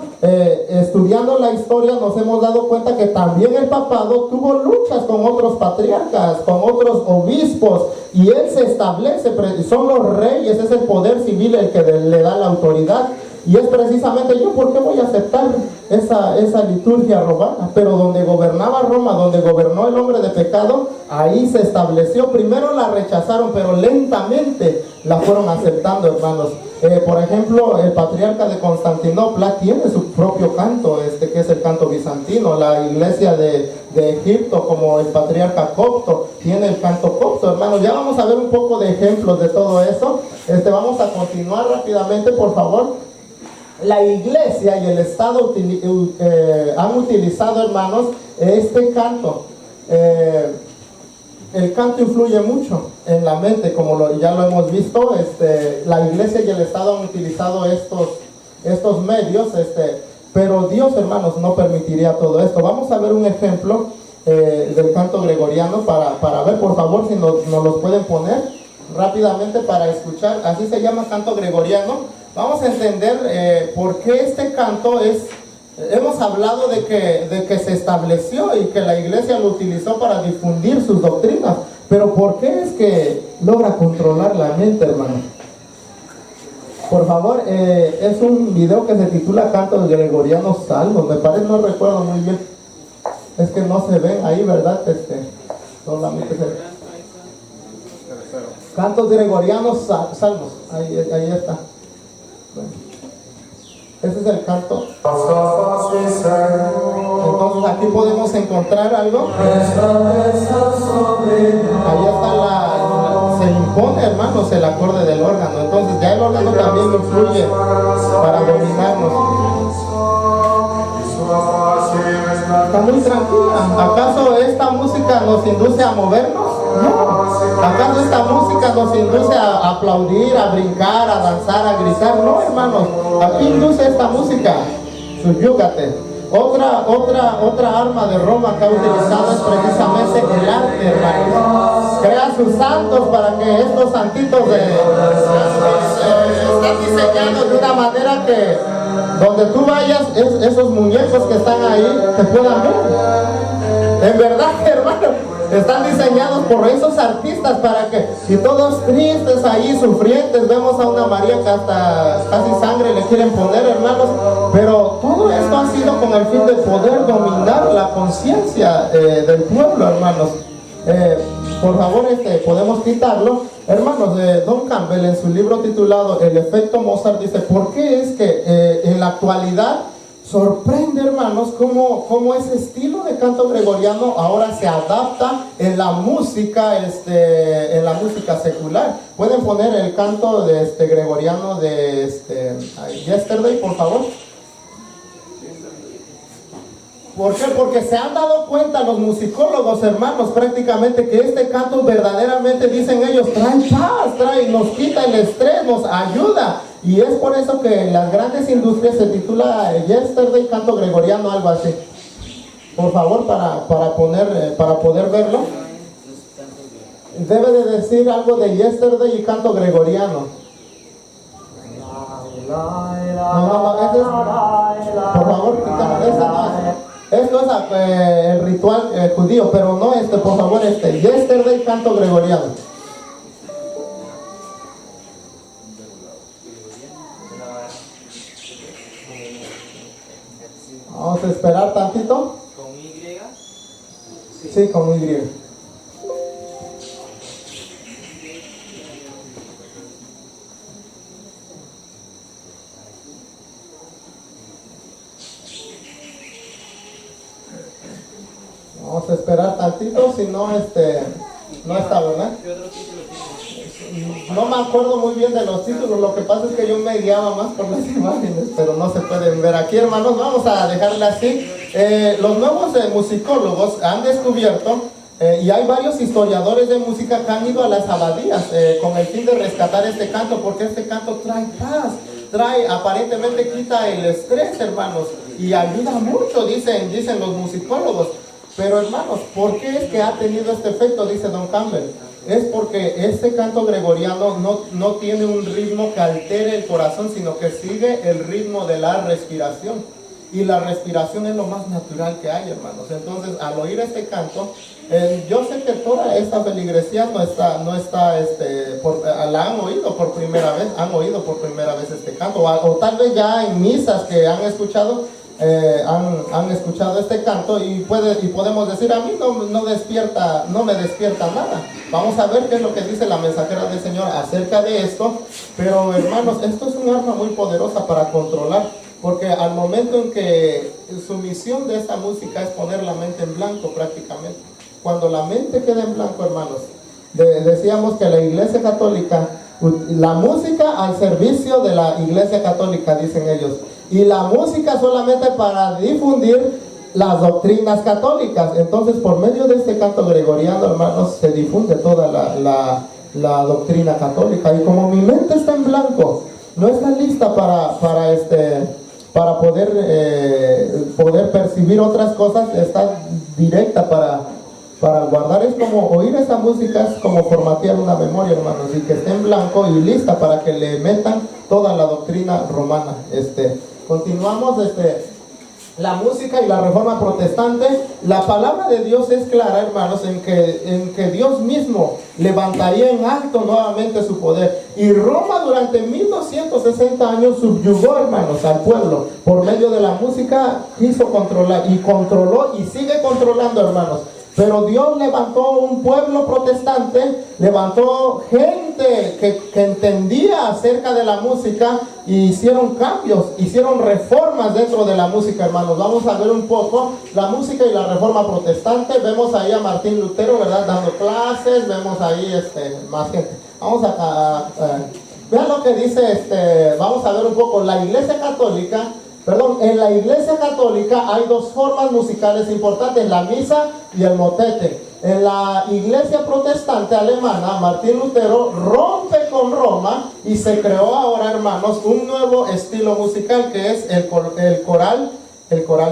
estudiando la historia, nos hemos dado cuenta que también el papado tuvo luchas con otros patriarcas, con otros obispos, y él se establece, son los reyes, es el poder civil el que le da la autoridad. Y es precisamente yo, ¿por qué voy a aceptar esa liturgia romana? Pero donde gobernaba Roma, donde gobernó el hombre de pecado, ahí se estableció. Primero la rechazaron, pero lentamente la fueron aceptando, hermanos. Por ejemplo, el patriarca de Constantinopla tiene su propio canto, que es el canto bizantino. La iglesia de Egipto, como el patriarca copto, tiene el canto copto, hermanos. Ya vamos a ver un poco de ejemplos de todo eso. Vamos a continuar rápidamente, por favor. La iglesia y el Estado han utilizado, hermanos, este canto. El canto influye mucho en la mente, como ya lo hemos visto. La iglesia y el Estado han utilizado estos medios, pero Dios, hermanos, no permitiría todo esto. Vamos a ver un ejemplo del canto gregoriano para ver, por favor, si nos los pueden poner rápidamente para escuchar. Así se llama canto gregoriano. Vamos a entender por qué este canto hemos hablado de que se estableció y que la iglesia lo utilizó para difundir sus doctrinas, pero ¿por qué es que logra controlar la mente, hermano? Por favor, es un video que se titula Cantos Gregorianos Salmos, me parece, no recuerdo muy bien, es que no se ven ahí, ¿verdad? Solamente Cantos Gregorianos Salmos, ahí está. Bueno, ese es el canto. Entonces aquí podemos encontrar algo. Ahí está se impone, hermanos, el acorde del órgano. Entonces ya el órgano también influye para dominarnos. Está muy tranquila. ¿Acaso esta música nos induce a movernos? No. ¿Acaso esta música nos induce a aplaudir, a brincar, a danzar, a gritar? No, hermanos. Aquí induce esta música. Subyúgate. Otra arma de Roma que ha utilizado es precisamente el arte, hermanos. Crea sus santos para que estos santitos estén diseñados de una manera que donde tú vayas, esos muñecos que están ahí te puedan ver. En verdad, hermano, están diseñados por esos artistas para que, y todos tristes ahí, sufrientes, vemos a una María que hasta casi sangre le quieren poner, hermanos, pero todo esto ha sido con el fin de poder dominar la conciencia del pueblo, hermanos. Por favor, podemos quitarlo. Hermanos, Don Campbell en su libro titulado El efecto Mozart dice, ¿por qué es que en la actualidad sorprende, hermanos, cómo ese estilo de canto gregoriano ahora se adapta en la música secular? Pueden poner el canto de gregoriano de Yesterday, por favor. ¿Por qué? Porque se han dado cuenta los musicólogos, hermanos, prácticamente que este canto verdaderamente, dicen ellos, trae paz, nos quita el estrés, nos ayuda. Y es por eso que las grandes industrias se titula Yesterday, canto gregoriano, algo así. Por favor, para poder verlo. Debe de decir algo de Yesterday y canto gregoriano. Por favor, quítame esa. Esto es el ritual judío, pero no por favor, Yesterday, canto gregoriano. Vamos a esperar tantito. ¿Con Y? Sí, con Y. Vamos a esperar tantito, si no, no está, ¿verdad? ¿Qué otro título tiene? No me acuerdo muy bien de los títulos, lo que pasa es que yo me guiaba más por las imágenes, pero no se pueden ver aquí, hermanos. Vamos a dejarle así. Los nuevos musicólogos han descubierto, y hay varios historiadores de música que han ido a las abadías con el fin de rescatar este canto, porque este canto trae paz, aparentemente quita el estrés, hermanos, y ayuda mucho, dicen los musicólogos. Pero, hermanos, ¿por qué es que ha tenido este efecto? Dice Don Campbell. Es porque este canto gregoriano no tiene un ritmo que altere el corazón, sino que sigue el ritmo de la respiración. Y la respiración es lo más natural que hay, hermanos. Entonces, al oír este canto, yo sé que toda esta feligresía la han oído por primera vez este canto, o tal vez ya en misas que han escuchado, han escuchado este canto y podemos decir, a mí no me despierta nada. Vamos a ver qué es lo que dice la mensajera del Señor acerca de esto. Pero, hermanos, esto es un arma muy poderosa para controlar, porque al momento en que su misión de esta música es poner la mente en blanco prácticamente. Cuando la mente queda en blanco, hermanos, decíamos que la Iglesia Católica, la música al servicio de la Iglesia Católica, dicen ellos, y la música solamente para difundir las doctrinas católicas. Entonces, por medio de este canto gregoriano, hermanos, se difunde toda la doctrina católica. Y como mi mente está en blanco, no está lista para poder percibir otras cosas, está directa para guardar. Es como oír esa música, es como formatear una memoria, hermanos, y que esté en blanco y lista para que le metan toda la doctrina romana. Continuamos, la música y la reforma protestante. La palabra de Dios es clara, hermanos, en que Dios mismo levantaría en alto nuevamente su poder. Y Roma durante 1260 años subyugó, hermanos, al pueblo. Por medio de la música quiso controlar, y controló y sigue controlando, hermanos. Pero Dios levantó un pueblo protestante, levantó gente que entendía acerca de la música, y hicieron cambios, hicieron reformas dentro de la música, hermanos. Vamos a ver un poco la música y la reforma protestante. Vemos ahí a Martín Lutero, ¿verdad?, dando clases. Vemos ahí más gente. Vamos vean lo que dice, vamos a ver un poco la Iglesia Católica. En la Iglesia Católica hay dos formas musicales importantes, la misa y el motete. En la iglesia protestante alemana, Martín Lutero rompe con Roma y se creó ahora, hermanos, un nuevo estilo musical que es el coral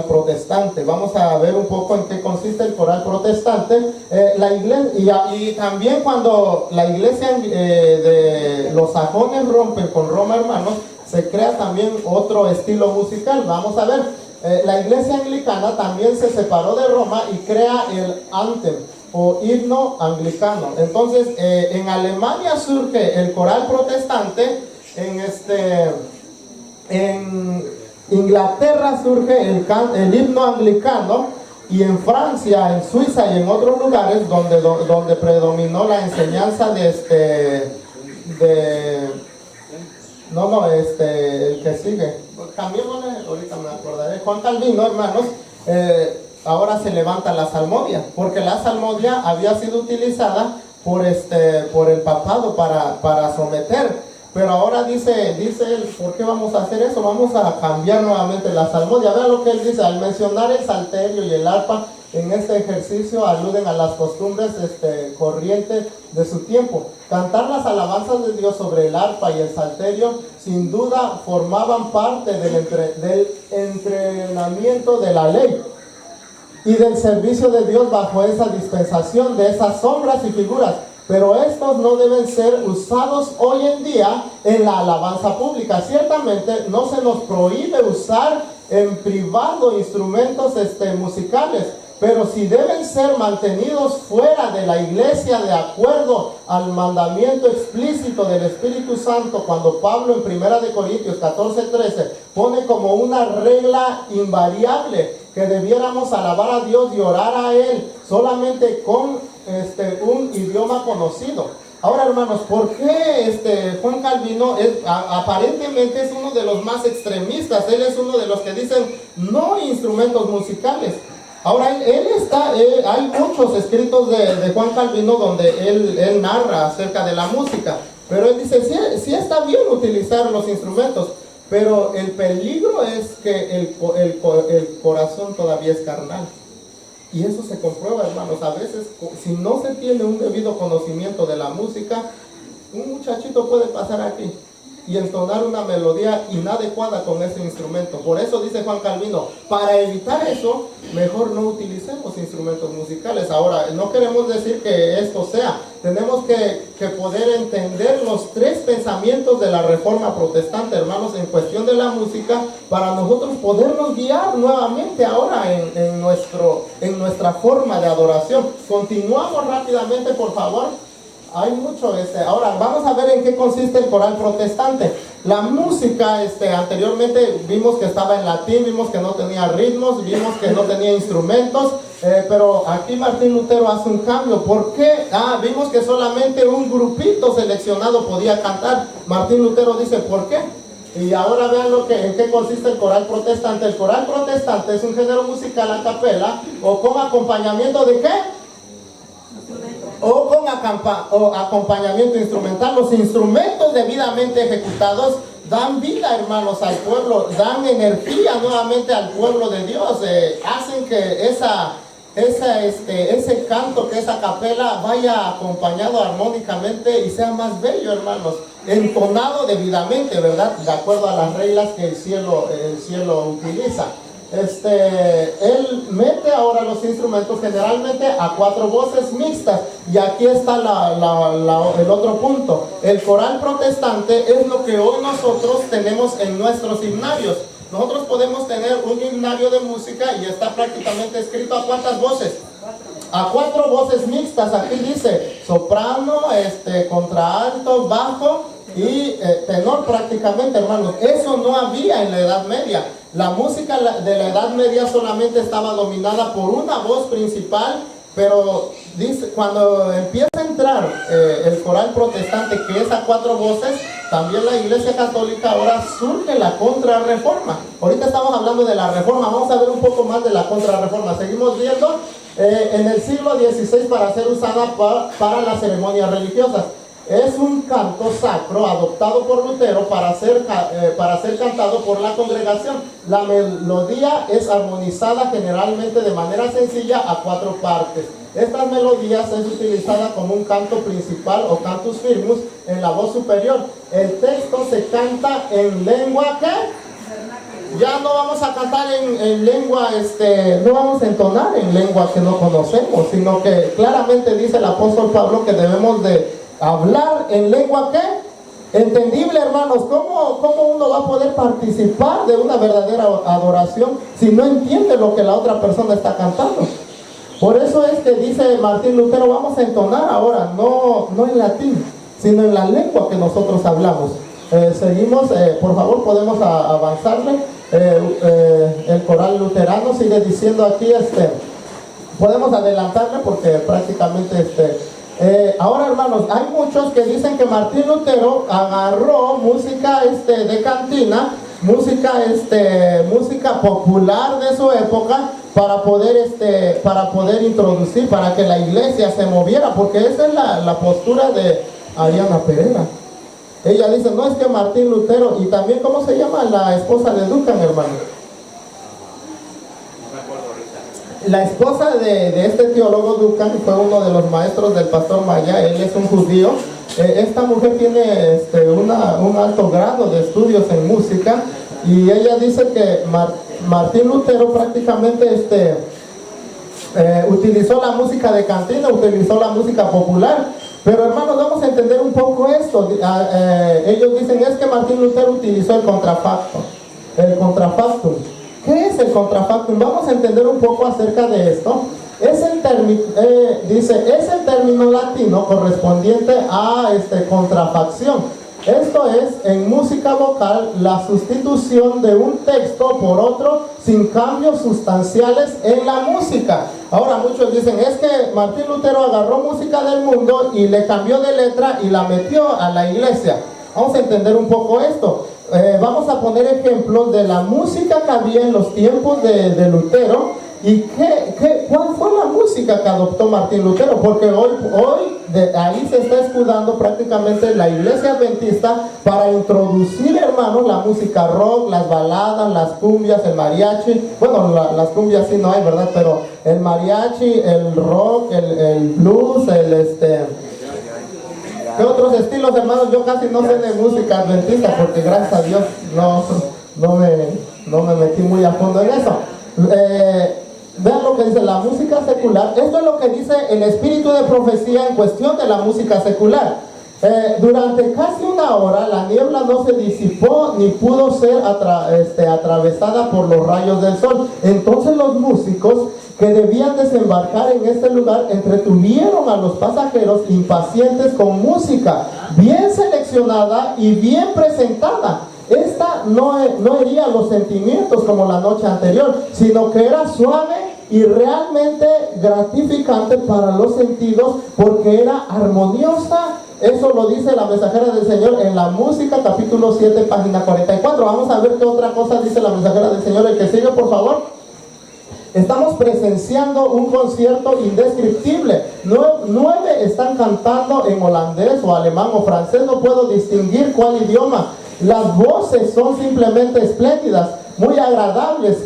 protestante. Vamos a ver un poco en qué consiste el coral protestante. La iglesia, y también cuando la iglesia de los sajones rompen con Roma, hermanos, se crea también otro estilo musical. Vamos a ver, la iglesia anglicana también se separó de Roma y crea el anthem o himno anglicano. Entonces, en Alemania surge el coral protestante, en Inglaterra surge el himno anglicano, y en Francia, en Suiza y en otros lugares donde predominó la enseñanza el que sigue, cambiémosle, ahorita me acordaré, Juan Calvino, hermanos, ahora se levanta la salmodia, porque la salmodia había sido utilizada por el papado para someter. Pero ahora dice él, ¿por qué vamos a hacer eso? Vamos a cambiar nuevamente la salmodia. Vean lo que él dice: al mencionar el salterio y el arpa en este ejercicio aluden a las costumbres corrientes de su tiempo. Cantar las alabanzas de Dios sobre el arpa y el salterio sin duda formaban parte del entrenamiento de la ley y del servicio de Dios bajo esa dispensación de esas sombras y figuras. Pero estos no deben ser usados hoy en día en la alabanza pública. Ciertamente no se nos prohíbe usar en privado instrumentos musicales, pero si deben ser mantenidos fuera de la iglesia de acuerdo al mandamiento explícito del Espíritu Santo, cuando Pablo en 1 Corintios 14:13 pone como una regla invariable que debiéramos alabar a Dios y orar a Él solamente con un idioma conocido. Ahora, hermanos, ¿por qué Juan Calvino aparentemente es uno de los más extremistas? Él es uno de los que dicen no instrumentos musicales. Ahora, hay muchos escritos de Juan Calvino donde él narra acerca de la música, pero él dice, sí está bien utilizar los instrumentos, pero el peligro es que el corazón todavía es carnal. Y eso se comprueba, hermanos. A veces, si no se tiene un debido conocimiento de la música, un muchachito puede pasar aquí y entonar una melodía inadecuada con ese instrumento. Por eso dice Juan Calvino, para evitar eso, mejor no utilicemos instrumentos musicales. Ahora, no queremos decir que esto sea. Tenemos que poder entender los tres pensamientos de la Reforma Protestante, hermanos, en cuestión de la música, para nosotros podernos guiar nuevamente ahora en nuestra forma de adoración. Continuamos rápidamente, por favor. Hay mucho. Ahora vamos a ver en qué consiste el coral protestante. La música, anteriormente vimos que estaba en latín, vimos que no tenía ritmos, vimos que no tenía instrumentos, pero aquí Martín Lutero hace un cambio. ¿Por qué? Vimos que solamente un grupito seleccionado podía cantar. Martín Lutero dice, ¿por qué? Y ahora vean en qué consiste el coral protestante. El coral protestante es un género musical a capela o con acompañamiento de ¿qué? O con acompañamiento instrumental. Los instrumentos debidamente ejecutados dan vida, hermanos, al pueblo, dan energía nuevamente al pueblo de Dios, hacen que ese canto, que esa capela vaya acompañado armónicamente y sea más bello, hermanos, entonado debidamente, ¿verdad? De acuerdo a las reglas que el cielo utiliza. Él mete ahora los instrumentos generalmente a 4 voces mixtas, y aquí está el otro punto. El coral protestante es lo que hoy nosotros tenemos en nuestros himnarios. Nosotros podemos tener un himnario de música y está prácticamente escrito a ¿cuántas voces? A 4 voces mixtas. Aquí dice soprano, contralto, bajo y tenor prácticamente, hermanos. Eso no había en la Edad Media. La música de la Edad Media solamente estaba dominada por una voz principal, pero dice, cuando empieza a entrar el coral protestante, que es a 4 voces, también la Iglesia Católica ahora surge la Contrarreforma. Ahorita estamos hablando de la Reforma, vamos a ver un poco más de la Contrarreforma. Seguimos viendo en el siglo XVI para ser usada para las ceremonias religiosas. es un canto sacro adoptado por Lutero para ser cantado por la congregación. La melodía es armonizada generalmente de manera sencilla a 4 partes. Estas melodías es utilizada como un canto principal o cantus firmus en la voz superior. El texto se canta en lengua ¿qué? Ya no vamos a cantar en lengua, no vamos a entonar en lengua que no conocemos, sino que claramente dice el apóstol Pablo que debemos de hablar en lengua ¿qué? Entendible, hermanos. ¿Cómo uno va a poder participar de una verdadera adoración si no entiende lo que la otra persona está cantando? Por eso es que dice Martín Lutero, vamos a entonar ahora, no en latín, sino en la lengua que nosotros hablamos. Seguimos, por favor, podemos avanzarle. El coral luterano sigue diciendo aquí, podemos adelantarle porque prácticamente ahora, hermanos, hay muchos que dicen que Martín Lutero agarró música de cantina, música popular de su época para poder introducir, para que la iglesia se moviera, porque esa es la postura de Ariana Pereira. Ella dice, no, es que Martín Lutero, y también, ¿cómo se llama la esposa de Duncan, hermano? La esposa de este teólogo Duncan fue uno de los maestros del pastor Maya. Él es un judío. Esta mujer tiene un alto grado de estudios en música, y ella dice que Martín Lutero prácticamente utilizó la música de cantina, utilizó la música popular. Pero, hermanos, vamos a entender un poco esto. Ellos dicen es que Martín Lutero utilizó el contrafactum. ¿Qué es el contrafactum? Vamos a entender un poco acerca de esto. Es el término latino correspondiente a contrafacción. Esto es, en música vocal, la sustitución de un texto por otro sin cambios sustanciales en la música. Ahora muchos dicen, es que Martín Lutero agarró música del mundo y le cambió de letra y la metió a la iglesia. Vamos a entender un poco esto. Vamos a poner ejemplos de la música que había en los tiempos de Lutero. ¿Y cuál fue la música que adoptó Martín Lutero? Porque hoy de ahí se está escudando prácticamente la iglesia adventista para introducir, hermanos, la música rock, las baladas, las cumbias, el mariachi. Bueno, las cumbias sí no hay, ¿verdad? Pero el mariachi, el rock, el blues, ¿qué otros estilos, hermanos? Yo casi no sé de música adventista porque gracias a Dios no me metí muy a fondo en eso. Vean lo que dice la música secular. Esto es lo que dice el espíritu de profecía en cuestión de la música secular. Durante casi una hora la niebla no se disipó ni pudo ser atravesada por los rayos del sol. Entonces los músicos que debían desembarcar en este lugar entretuvieron a los pasajeros impacientes con música bien seleccionada y bien presentada. Esta no hería los sentimientos como la noche anterior, sino que era suave y realmente gratificante para los sentidos porque era armoniosa. Eso lo dice la mensajera del Señor en la música, capítulo 7, página 44. Vamos a ver qué otra cosa dice la mensajera del Señor. El que sigue, por favor. Estamos presenciando un concierto indescriptible. 9 están cantando en holandés o alemán o francés, no puedo distinguir cuál idioma. Las voces son simplemente espléndidas, muy agradables.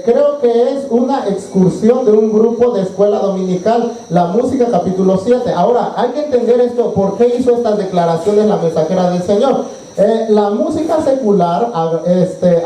Creo que es una excursión de un grupo de escuela dominical. La música, capítulo 7. Ahora, hay que entender esto. ¿Por qué hizo estas declaraciones la mensajera del Señor? La música secular,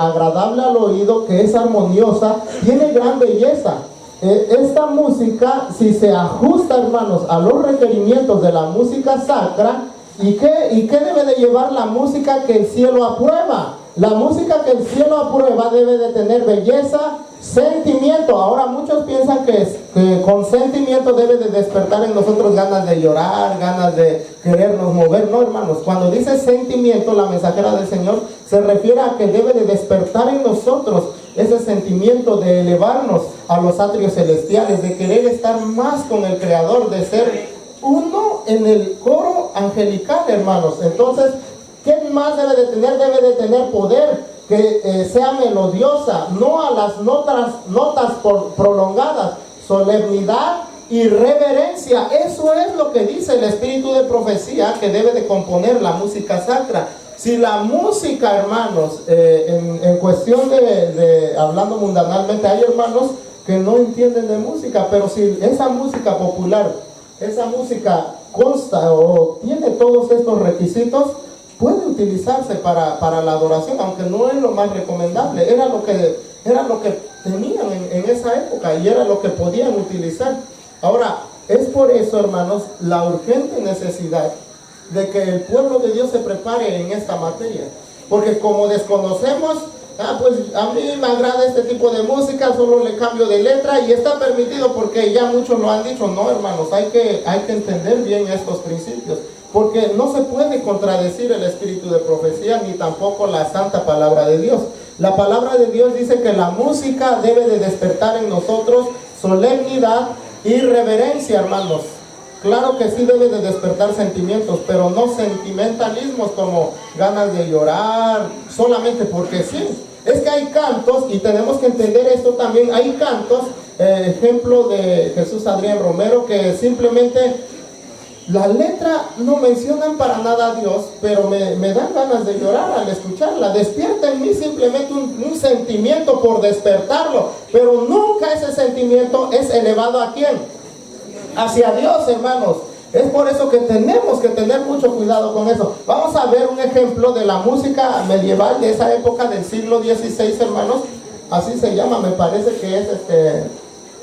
agradable al oído, que es armoniosa, tiene gran belleza. Esta música, si se ajusta, hermanos, a los requerimientos de la música sacra, ¿y qué debe de llevar la música que el cielo aprueba? La música que el cielo aprueba debe de tener belleza, sentimiento. Ahora muchos piensan que con sentimiento debe de despertar en nosotros ganas de llorar, ganas de querernos mover. No, hermanos, cuando dice sentimiento, la mensajera del Señor se refiere a que debe de despertar en nosotros ese sentimiento de elevarnos a los atrios celestiales, de querer estar más con el Creador, de ser uno en el coro angelical, hermanos. Entonces, ¿qué más debe de tener? Debe de tener poder, que sea melodiosa, no a las notas prolongadas, solemnidad y reverencia. Eso es lo que dice el espíritu de profecía que debe de componer la música sacra. Si la música, hermanos, en cuestión de hablando mundanalmente, hay hermanos que no entienden de música, pero si esa música popular, esa música consta o tiene todos estos requisitos, puede utilizarse para la adoración, aunque no es lo más recomendable. Era lo que tenían en esa época y era lo que podían utilizar. Ahora, es por eso, hermanos, la urgente necesidad de que el pueblo de Dios se prepare en esta materia. Porque como desconocemos, pues a mí me agrada este tipo de música, solo le cambio de letra y está permitido porque ya muchos lo han dicho. No, hermanos, hay que entender bien estos principios. Porque no se puede contradecir el espíritu de profecía ni tampoco la santa palabra de Dios. La palabra de Dios dice que la música debe de despertar en nosotros solemnidad y reverencia, hermanos. Claro que sí debe de despertar sentimientos, pero no sentimentalismos como ganas de llorar, solamente porque sí. Es que hay cantos, y tenemos que entender esto también, hay cantos, ejemplo de Jesús Adrián Romero, que simplemente la letra no mencionan para nada a Dios, pero me dan ganas de llorar al escucharla. Despierta en mí simplemente un sentimiento por despertarlo, pero nunca ese sentimiento es elevado ¿a quién? Hacia Dios, hermanos. Es por eso que tenemos que tener mucho cuidado con eso. Vamos a ver un ejemplo de la música medieval de esa época del siglo XVI, hermanos. Así se llama, me parece que es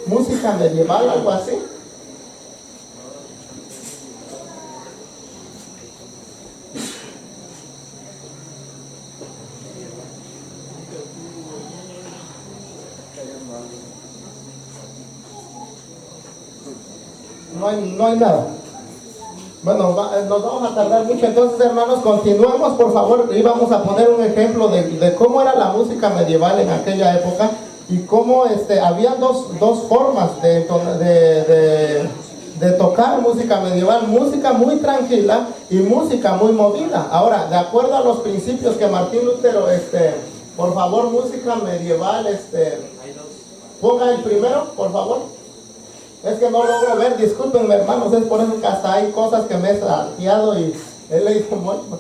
música medieval, algo así. No hay nada. Bueno, nos vamos a tardar mucho. Entonces, hermanos, continuemos, por favor. Y vamos a poner un ejemplo de cómo era la música medieval en aquella época y cómo había dos formas de tocar música medieval: música muy tranquila y música muy movida. Ahora, de acuerdo a los principios que Martín Lutero, por favor, música medieval, ponga el primero, por favor. Es que no logro ver, discúlpenme, hermanos, es por eso que hasta hay cosas que me he salteado y he leído mucho.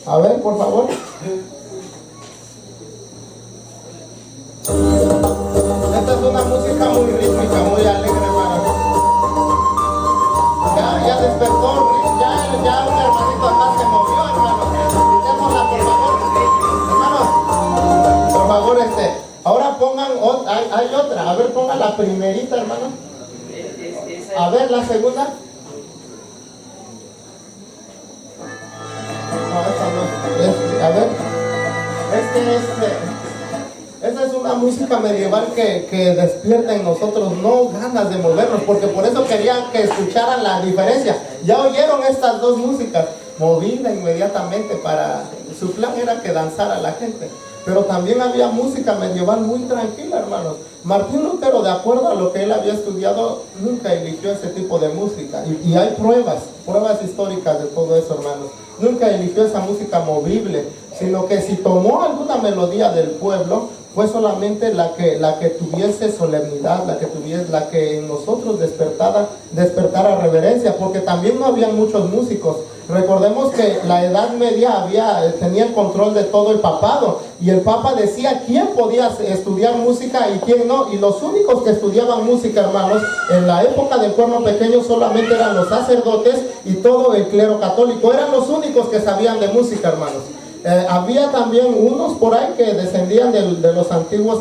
A ver, por favor. Esta es una música muy rítmica, muy alegre, hermanos. Ya despertó, ya un hermanito acá se movió, hermanos. Quitémosla, por favor. Hermanos, por favor, ahora pongan, hay otra, a ver, pongan la primerita, hermano. A ver, la segunda. No, esa no es. A ver. Esta es una música medieval que despierta en nosotros no ganas de movernos, porque por eso querían que escucharan la diferencia. Ya oyeron estas dos músicas, movida inmediatamente su plan era que danzara la gente. Pero también había música medieval muy tranquila, hermanos. Martín Lutero, de acuerdo a lo que él había estudiado, nunca eligió ese tipo de música. Y hay pruebas históricas de todo eso, hermanos. Nunca eligió esa música movible, sino que si tomó alguna melodía del pueblo, fue solamente la que tuviese solemnidad, la que en nosotros despertara reverencia, porque también no había muchos músicos. Recordemos que la Edad Media tenía el control de todo el papado, y el papa decía quién podía estudiar música y quién no, y los únicos que estudiaban música, hermanos, en la época del Cuerno Pequeño solamente eran los sacerdotes y todo el clero católico. Eran los únicos que sabían de música, hermanos. Había también unos por ahí que descendían de los antiguos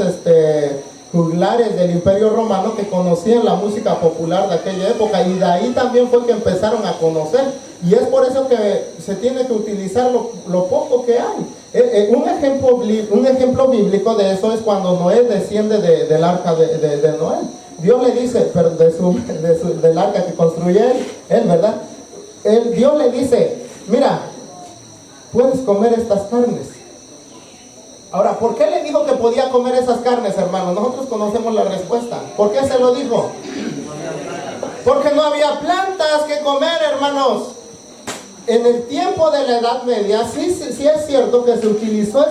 juglares del Imperio Romano, que conocían la música popular de aquella época, y de ahí también fue que empezaron a conocer, y es por eso que se tiene que utilizar lo poco que hay. Un ejemplo bíblico de eso es cuando Noé desciende del arca de Noé. Dios le dice, pero del arca que construye él, ¿verdad? Dios le dice, mira, puedes comer estas carnes. Ahora, ¿por qué le dijo que podía comer esas carnes, hermanos? Nosotros conocemos la respuesta. ¿Por qué se lo dijo? Porque no había plantas que comer, hermanos. En el tiempo de la Edad Media, sí es cierto que se utilizó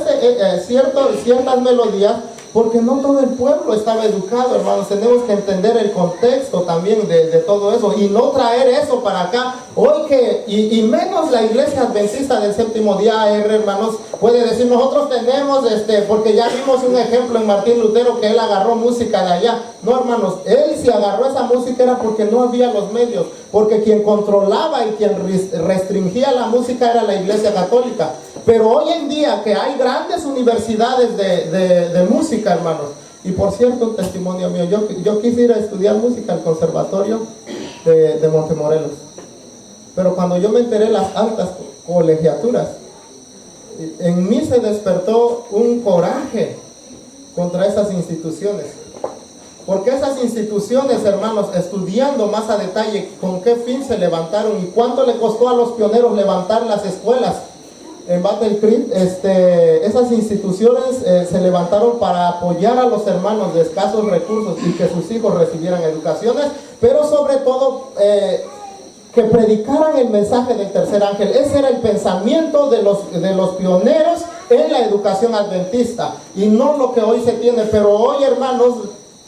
ciertas melodías, porque no todo el pueblo estaba educado, hermanos. Tenemos que entender el contexto también de todo eso y no traer eso para acá. Hoy y menos la iglesia adventista del séptimo día, hermanos, puede decir, nosotros tenemos, porque ya vimos un ejemplo en Martín Lutero que él agarró música de allá. No, hermanos, él si agarró esa música era porque no había los medios, porque quien controlaba y quien restringía la música era la iglesia católica. Pero hoy en día que hay grandes universidades de música, hermanos, y por cierto, un testimonio mío, yo quise ir a estudiar música al conservatorio de Montemorelos, pero cuando yo me enteré las altas colegiaturas, en mí se despertó un coraje contra esas instituciones, porque esas instituciones, hermanos, estudiando más a detalle con qué fin se levantaron y cuánto le costó a los pioneros levantar las escuelas en Battle Creek, esas instituciones se levantaron para apoyar a los hermanos de escasos recursos y que sus hijos recibieran educaciones, pero sobre todo que predicaran el mensaje del tercer ángel. Ese era el pensamiento de los pioneros en la educación adventista y no lo que hoy se tiene. Pero hoy, hermanos,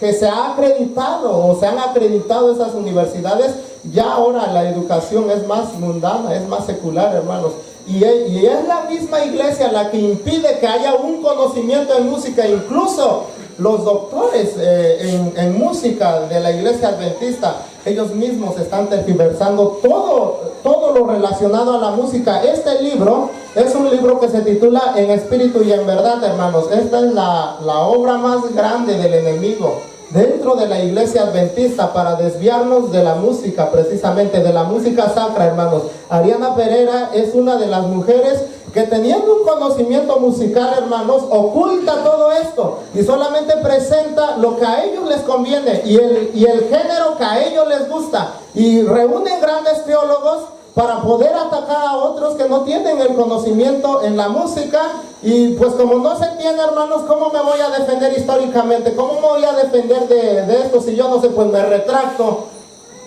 que se ha acreditado o se han acreditado esas universidades, ya ahora la educación es más mundana, es más secular, hermanos. Y es la misma iglesia la que impide que haya un conocimiento en música. Incluso los doctores en música de la iglesia adventista, ellos mismos están tergiversando todo lo relacionado a la música. Este libro es un libro que se titula En Espíritu y en Verdad, hermanos. Esta es la obra más grande del enemigo dentro de la iglesia adventista para desviarnos de la música, precisamente de la música sacra, hermanos. Ariana Pereira es una de las mujeres que, teniendo un conocimiento musical, hermanos, oculta todo esto y solamente presenta lo que a ellos les conviene y el género que a ellos les gusta, y reúnen grandes teólogos para poder atacar a otros que no tienen el conocimiento en la música. Y pues como no se tiene, hermanos, ¿cómo me voy a defender históricamente? ¿Cómo me voy a defender de esto si yo no sé? Pues me retracto.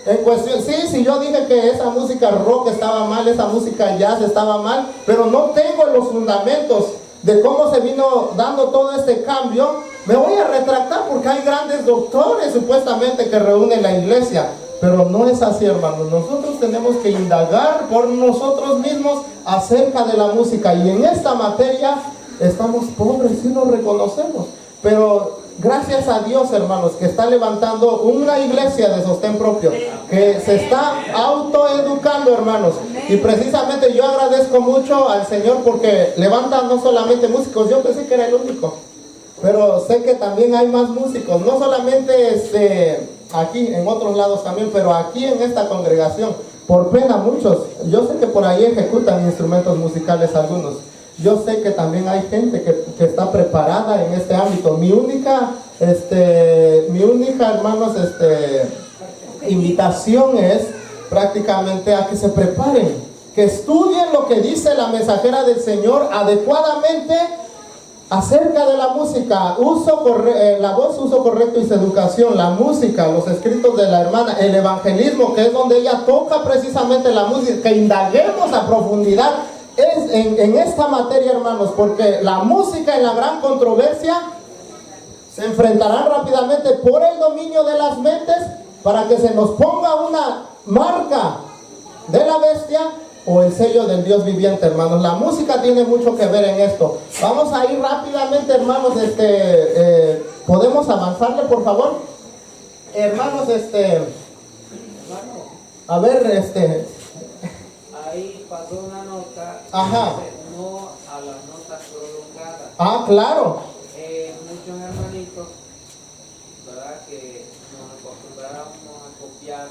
En cuestión, sí, si yo dije que esa música rock estaba mal, esa música jazz estaba mal, pero no tengo los fundamentos de cómo se vino dando todo este cambio, me voy a retractar porque hay grandes doctores supuestamente que reúnen la iglesia. Pero no es así, hermanos. Nosotros tenemos que indagar por nosotros mismos acerca de la música, y en esta materia estamos pobres, sí lo reconocemos, pero gracias a Dios, hermanos, que está levantando una iglesia de sostén propio, que se está autoeducando, hermanos. Y precisamente yo agradezco mucho al Señor porque levanta no solamente músicos. Yo pensé que era el único, pero sé que también hay más músicos, no solamente aquí, en otros lados también, pero aquí en esta congregación, por pena muchos, yo sé que por ahí ejecutan instrumentos musicales algunos. Yo sé que también hay gente que está preparada en este ámbito. Mi única, hermanos, invitación es prácticamente a que se preparen, que estudien lo que dice la mensajera del Señor adecuadamente acerca de la música, la voz, uso correcto y su educación, la música, los escritos de la hermana, el evangelismo, que es donde ella toca precisamente la música, que indaguemos a profundidad en esta materia, hermanos, porque la música en la gran controversia se enfrentarán rápidamente por el dominio de las mentes, para que se nos ponga una marca de la bestia o el sello del Dios viviente, hermanos. La música tiene mucho que ver en esto. Vamos a ir rápidamente, hermanos. ¿Podemos avanzarle, por favor? Hermanos, a ver, ahí pasó una nota. Ajá. No a las notas prolongadas. Ah, claro. Muchos hermanitos, ¿verdad?, que nos acostumbramos a copiar,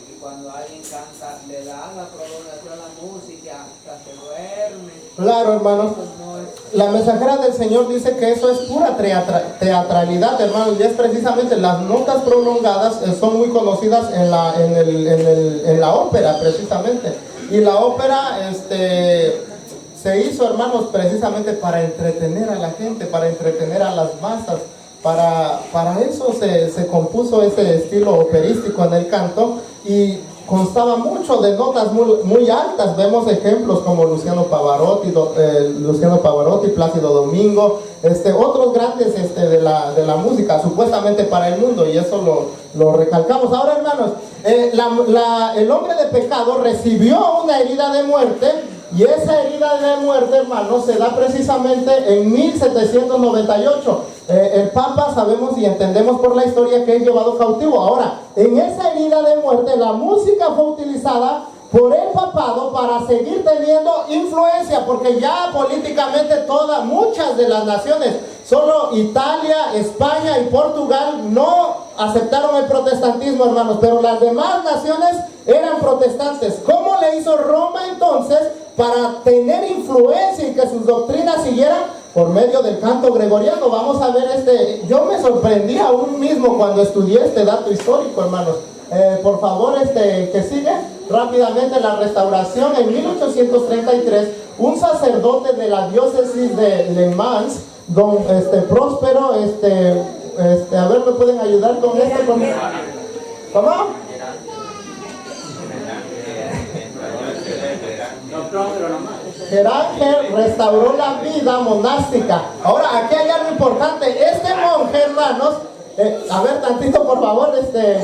y cuando alguien canta le da la prolongación a la música hasta se duerme. Claro, hermanos. No es... La mensajera del Señor dice que eso es pura teatralidad, hermanos, y es precisamente las notas prolongadas. Son muy conocidas en la ópera, precisamente. Y la ópera se hizo, hermanos, precisamente para entretener a la gente, para entretener a las masas. Para eso se compuso ese estilo operístico en el canto. Y constaba mucho de notas muy altas. Vemos ejemplos como Luciano Pavarotti, Plácido Domingo, otros grandes de la música, supuestamente para el mundo, y eso lo recalcamos. Ahora, hermanos, el hombre de pecado recibió una herida de muerte, y esa herida de muerte, hermanos, se da precisamente en 1798. El Papa, sabemos y entendemos por la historia, que es llevado cautivo. Ahora, en esa herida de muerte, la música fue utilizada por el papado para seguir teniendo influencia, porque ya políticamente muchas de las naciones, solo Italia, España y Portugal no aceptaron el protestantismo, hermanos, pero las demás naciones eran protestantes. ¿Cómo le hizo Roma entonces para tener influencia y que sus doctrinas siguieran? Por medio del canto gregoriano. Vamos a ver yo me sorprendí aún mismo cuando estudié este dato histórico, hermanos. Por favor, que sigue rápidamente. La restauración en 1833, un sacerdote de la diócesis de Le Mans, don Próspero, a ver, ¿me pueden ayudar con esto? ¿Cómo? Gerángel restauró la vida monástica. Ahora, aquí hay algo importante. Este monje, hermanos, a ver tantito por favor,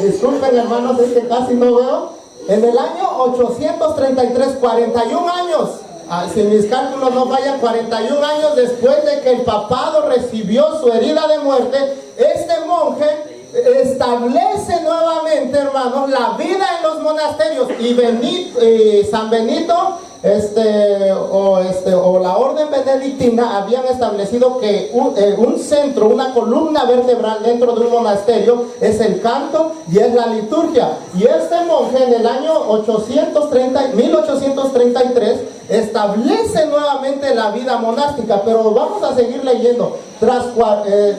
disculpen, hermanos, es que casi no veo. En el año 833, 41 años, si mis cálculos no fallan, 41 años después de que el papado recibió su herida de muerte, este monje establece nuevamente, hermanos, la vida en los monasterios. Y San Benito o la orden benedictina habían establecido que un centro, una columna vertebral dentro de un monasterio es el canto y es la liturgia. Y este monje en el año 1833 establece nuevamente la vida monástica. Pero vamos a seguir leyendo. Tras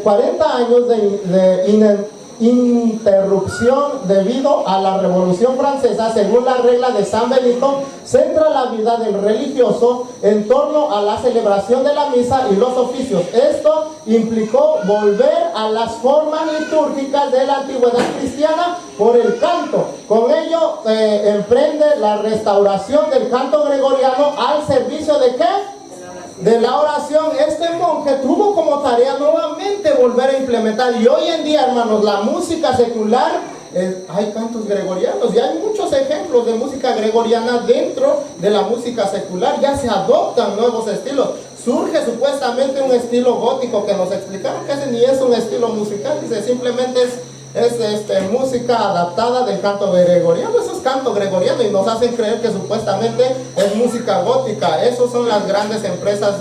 40 años de interrupción debido a la Revolución Francesa, según la regla de San Benito, centra la vida del religioso en torno a la celebración de la misa y los oficios. Esto implicó volver a las formas litúrgicas de la antigüedad cristiana por el canto. Con ello emprende la restauración del canto gregoriano al servicio ¿de qué? De la oración. Este monje tuvo como tarea nuevamente volver a implementar, y hoy en día, hermanos, la música secular, hay cantos gregorianos, y hay muchos ejemplos de música gregoriana dentro de la música secular. Ya se adoptan nuevos estilos. Surge supuestamente un estilo gótico que nos explicaron que ese ni es un estilo musical, dice, simplemente es música adaptada del canto gregoriano. Eso es canto gregoriano, y nos hacen creer que supuestamente es música gótica. Esos son las grandes empresas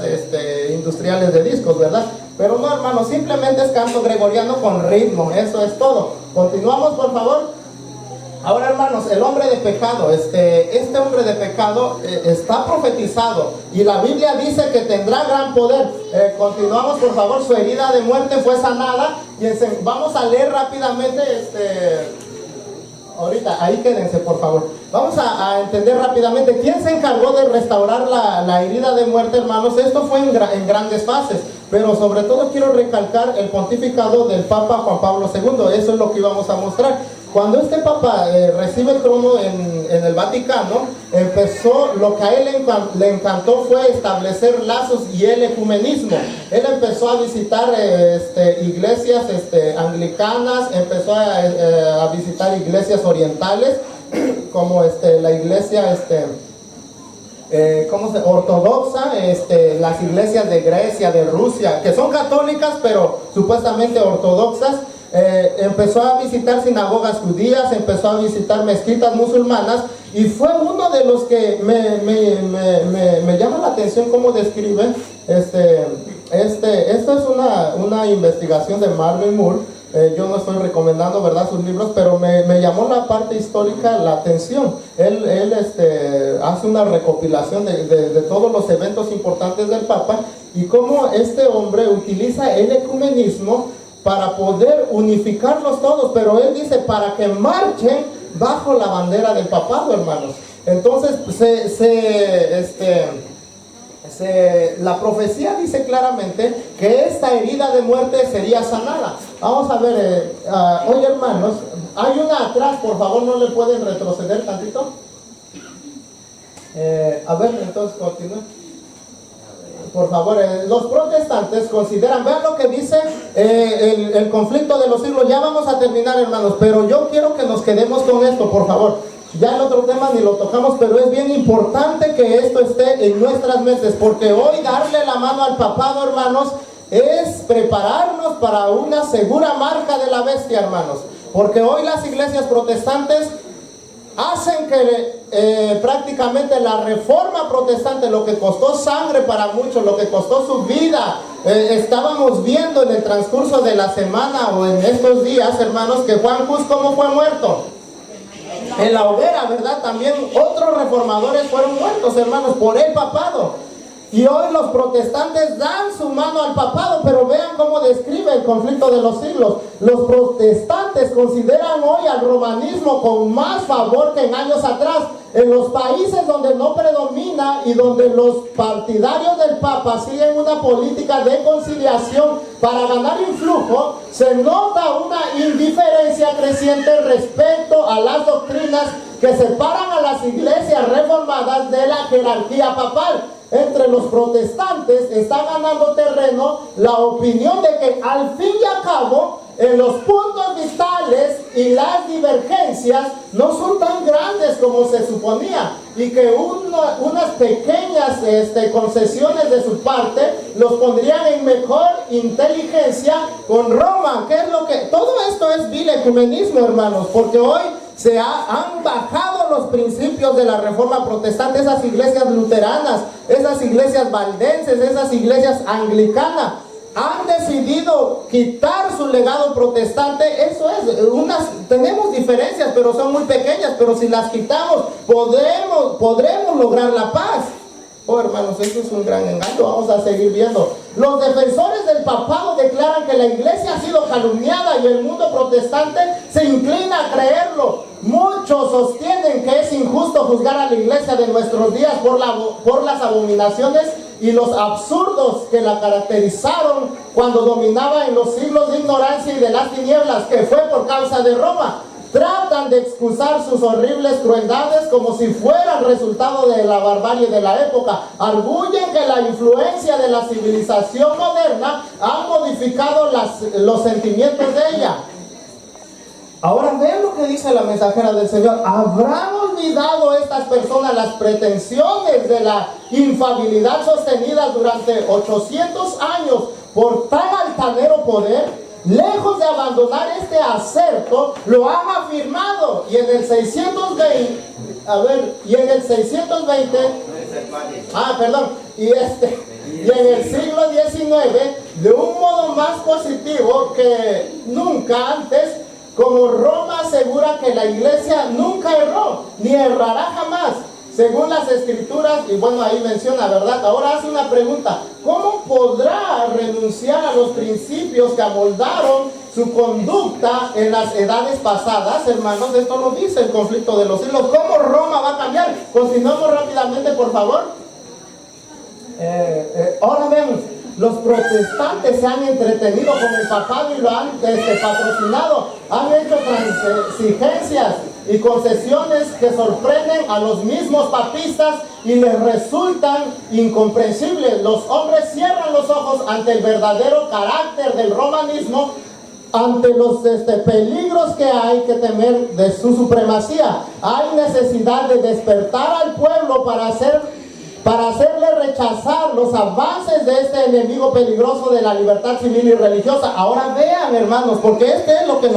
industriales de discos, ¿verdad? Pero no, hermanos, simplemente es canto gregoriano con ritmo. Eso es todo. Continuamos, por favor. Ahora, hermanos, el hombre de pecado, este hombre de pecado está profetizado, y la Biblia dice que tendrá gran poder. Continuamos, por favor. Su herida de muerte fue sanada, y vamos a leer rápidamente, ahorita, ahí quédense, por favor. Vamos a entender rápidamente quién se encargó de restaurar la herida de muerte, hermanos. Esto fue en grandes fases, pero sobre todo quiero recalcar el pontificado del Papa Juan Pablo II. Eso es lo que íbamos a mostrar. Cuando este Papa recibe el trono en el Vaticano, lo que a él le encantó fue establecer lazos y el ecumenismo. Él empezó a visitar iglesias anglicanas, empezó a visitar iglesias orientales, como la iglesia ortodoxa, las iglesias de Grecia, de Rusia, que son católicas pero supuestamente ortodoxas. Empezó a visitar sinagogas judías, empezó a visitar mezquitas musulmanas, y fue uno de los que me llama la atención cómo describe esto es una investigación de Marvin Moore. Yo no estoy recomendando, ¿verdad?, sus libros, pero me llamó la parte histórica la atención. Él hace una recopilación de todos los eventos importantes del Papa, y cómo este hombre utiliza el ecumenismo para poder unificarlos todos, pero él dice para que marchen bajo la bandera del papado, hermanos. Entonces la profecía dice claramente que esta herida de muerte sería sanada. Vamos a ver, hoy, hermanos, Hay una atrás, por favor, ¿no le pueden retroceder tantito? A ver, entonces continúe. Por favor, los protestantes consideran, vean lo que dice el conflicto de los siglos. Ya vamos a terminar, hermanos, pero yo quiero que nos quedemos con esto, por favor. Ya el otro tema ni lo tocamos, pero es bien importante que esto esté en nuestras mentes, porque hoy darle la mano al papado, hermanos, es prepararnos para una segura marca de la bestia, hermanos. Porque hoy las iglesias protestantes hacen que prácticamente la reforma protestante, lo que costó sangre para muchos, lo que costó su vida, estábamos viendo en el transcurso de la semana o en estos días, hermanos, que Juan Hus, ¿cómo fue muerto? En la hoguera, ¿verdad? También otros reformadores fueron muertos, hermanos, por el papado. Y hoy los protestantes dan su mano al papado, pero vean cómo describe el conflicto de los siglos. Los protestantes consideran hoy al romanismo con más favor que en años atrás. En los países donde no predomina y donde los partidarios del Papa siguen una política de conciliación para ganar influjo, se nota una indiferencia creciente respecto a las doctrinas que separan a las iglesias reformadas de la jerarquía papal. Entre los protestantes está ganando terreno la opinión de que al fin y al cabo en los puntos vitales y las divergencias no son tan grandes como se suponía, y que unas pequeñas concesiones de su parte los pondrían en mejor inteligencia con Roma. ¿Qué es lo que? Todo esto es vil ecumenismo, hermanos, porque hoy han bajado los principios de la reforma protestante. Esas iglesias luteranas, esas iglesias valdenses, esas iglesias anglicanas han decidido quitar su legado protestante. Eso es, tenemos diferencias, pero son muy pequeñas, pero si las quitamos, podremos lograr la paz. Oh, hermanos, eso es un gran engaño. Vamos a seguir viendo. Los defensores del papado declaran que la iglesia ha sido calumniada y el mundo protestante se inclina a creerlo. Muchos sostienen que es injusto juzgar a la iglesia de nuestros días por las abominaciones y los absurdos que la caracterizaron cuando dominaba en los siglos de ignorancia y de las tinieblas, que fue por causa de Roma. Tratan de excusar sus horribles crueldades como si fueran resultado de la barbarie de la época. Arguyen que la influencia de la civilización moderna ha modificado los sentimientos de ella. Ahora vean lo que dice la mensajera del Señor. ¿Habrán olvidado estas personas las pretensiones de la infalibilidad sostenida durante 800 años por tan altanero poder? Lejos de abandonar este acerto, lo han afirmado. Y en el 620, y en el siglo XIX, de un modo más positivo que nunca antes, como Roma asegura que la iglesia nunca erró, ni errará jamás, según las escrituras. Y bueno, ahí menciona, ¿verdad? Ahora hace una pregunta: ¿cómo podrá renunciar a los principios que amoldaron su conducta en las edades pasadas? Hermanos, esto lo dice el conflicto de los siglos. ¿Cómo Roma va a cambiar? Continuamos rápidamente, por favor. Ahora vemos, los protestantes se han entretenido con el papado y lo han patrocinado. Han hecho transigencias y concesiones que sorprenden a los mismos papistas y les resultan incomprensibles. Los hombres cierran los ojos ante el verdadero carácter del romanismo, ante los peligros que hay que temer de su supremacía. Hay necesidad de despertar al pueblo para hacerle rechazar los avances de este enemigo peligroso de la libertad civil y religiosa. Ahora vean, hermanos, porque es lo que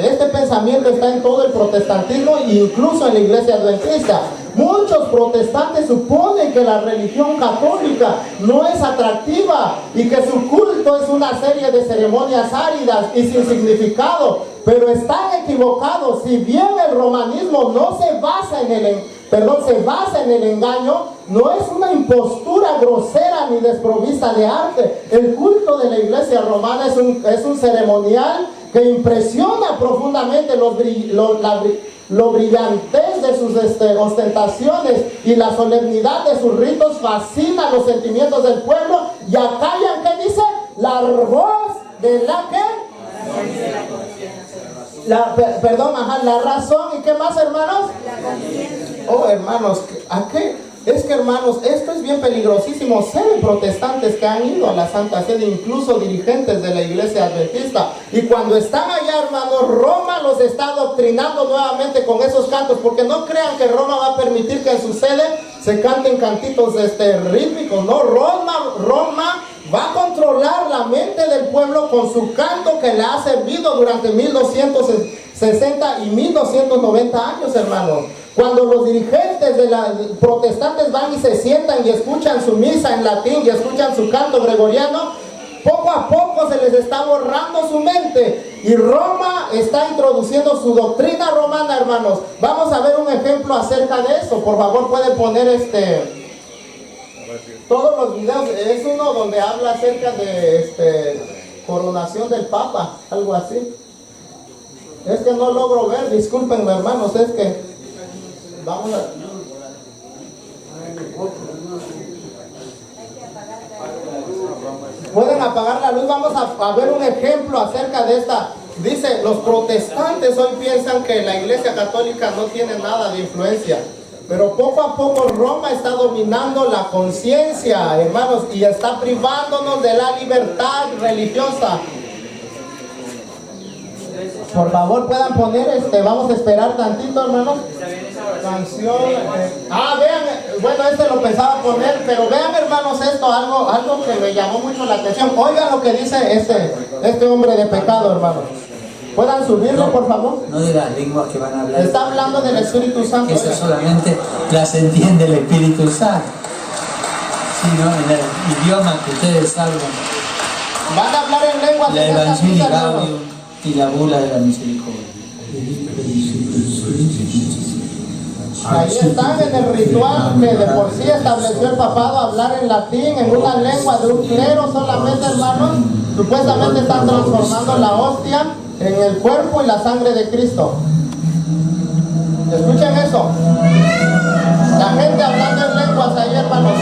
este pensamiento está en todo el protestantismo e incluso en la iglesia adventista. Muchos protestantes suponen que la religión católica no es atractiva y que su culto es una serie de ceremonias áridas y sin significado, pero están equivocados. Si bien el romanismo no se basa en el engaño, no es una impostura grosera ni desprovista de arte. El culto de la iglesia romana es un ceremonial que impresiona profundamente lo brillantez de sus ostentaciones y la solemnidad de sus ritos fascina los sentimientos del pueblo y acallan, ¿qué dice? La voz de la que La razón. ¿Y qué más, hermanos? La conciencia. Oh, hermanos, ¿a qué? Es que, hermanos, esto es bien peligrosísimo. Sé de protestantes que han ido a la Santa Sede, incluso dirigentes de la iglesia adventista. Y cuando están allá, hermanos, Roma los está adoctrinando nuevamente con esos cantos. Porque no crean que Roma va a permitir que en su sede se canten cantitos rítmicos. No, Roma va a controlar la mente del pueblo con su canto que le ha servido durante 1260 y 1290 años, hermanos. Cuando los dirigentes de los protestantes van y se sientan y escuchan su misa en latín y escuchan su canto gregoriano, poco a poco se les está borrando su mente. Y Roma está introduciendo su doctrina romana, hermanos. Vamos a ver un ejemplo acerca de eso. Por favor, pueden poner todos los videos. Es uno donde habla acerca de coronación del Papa, algo así. Es que no logro ver, discúlpenme, hermanos, es que vamos a... Pueden apagar la luz. Vamos a ver un ejemplo acerca de esta. Dice, los protestantes hoy piensan que la iglesia católica no tiene nada de influencia, pero poco a poco Roma está dominando la conciencia, hermanos, y está privándonos de la libertad religiosa. Por favor, puedan poner vamos a esperar tantito, hermanos. Canción. Vean, bueno, lo pensaba poner, pero vean, hermanos, algo que me llamó mucho la atención. Oigan lo que dice este hombre de pecado, hermanos. ¿Puedan subirlo, por favor? No de las lenguas que van a hablar. Está hablando del Espíritu Santo. Esas solamente las entiende el Espíritu Santo. Sino en el idioma que ustedes salgan. Van a hablar en lenguas. La Evangelii Gaudium y la bula de la misericordia. Ahí están en el ritual que de por sí estableció el papado, hablar en latín, en una lengua de un clero solamente, hermanos. Supuestamente están transformando la hostia en el cuerpo y la sangre de Cristo. Escuchen eso. La gente hablando en lenguas ahí, hermanos.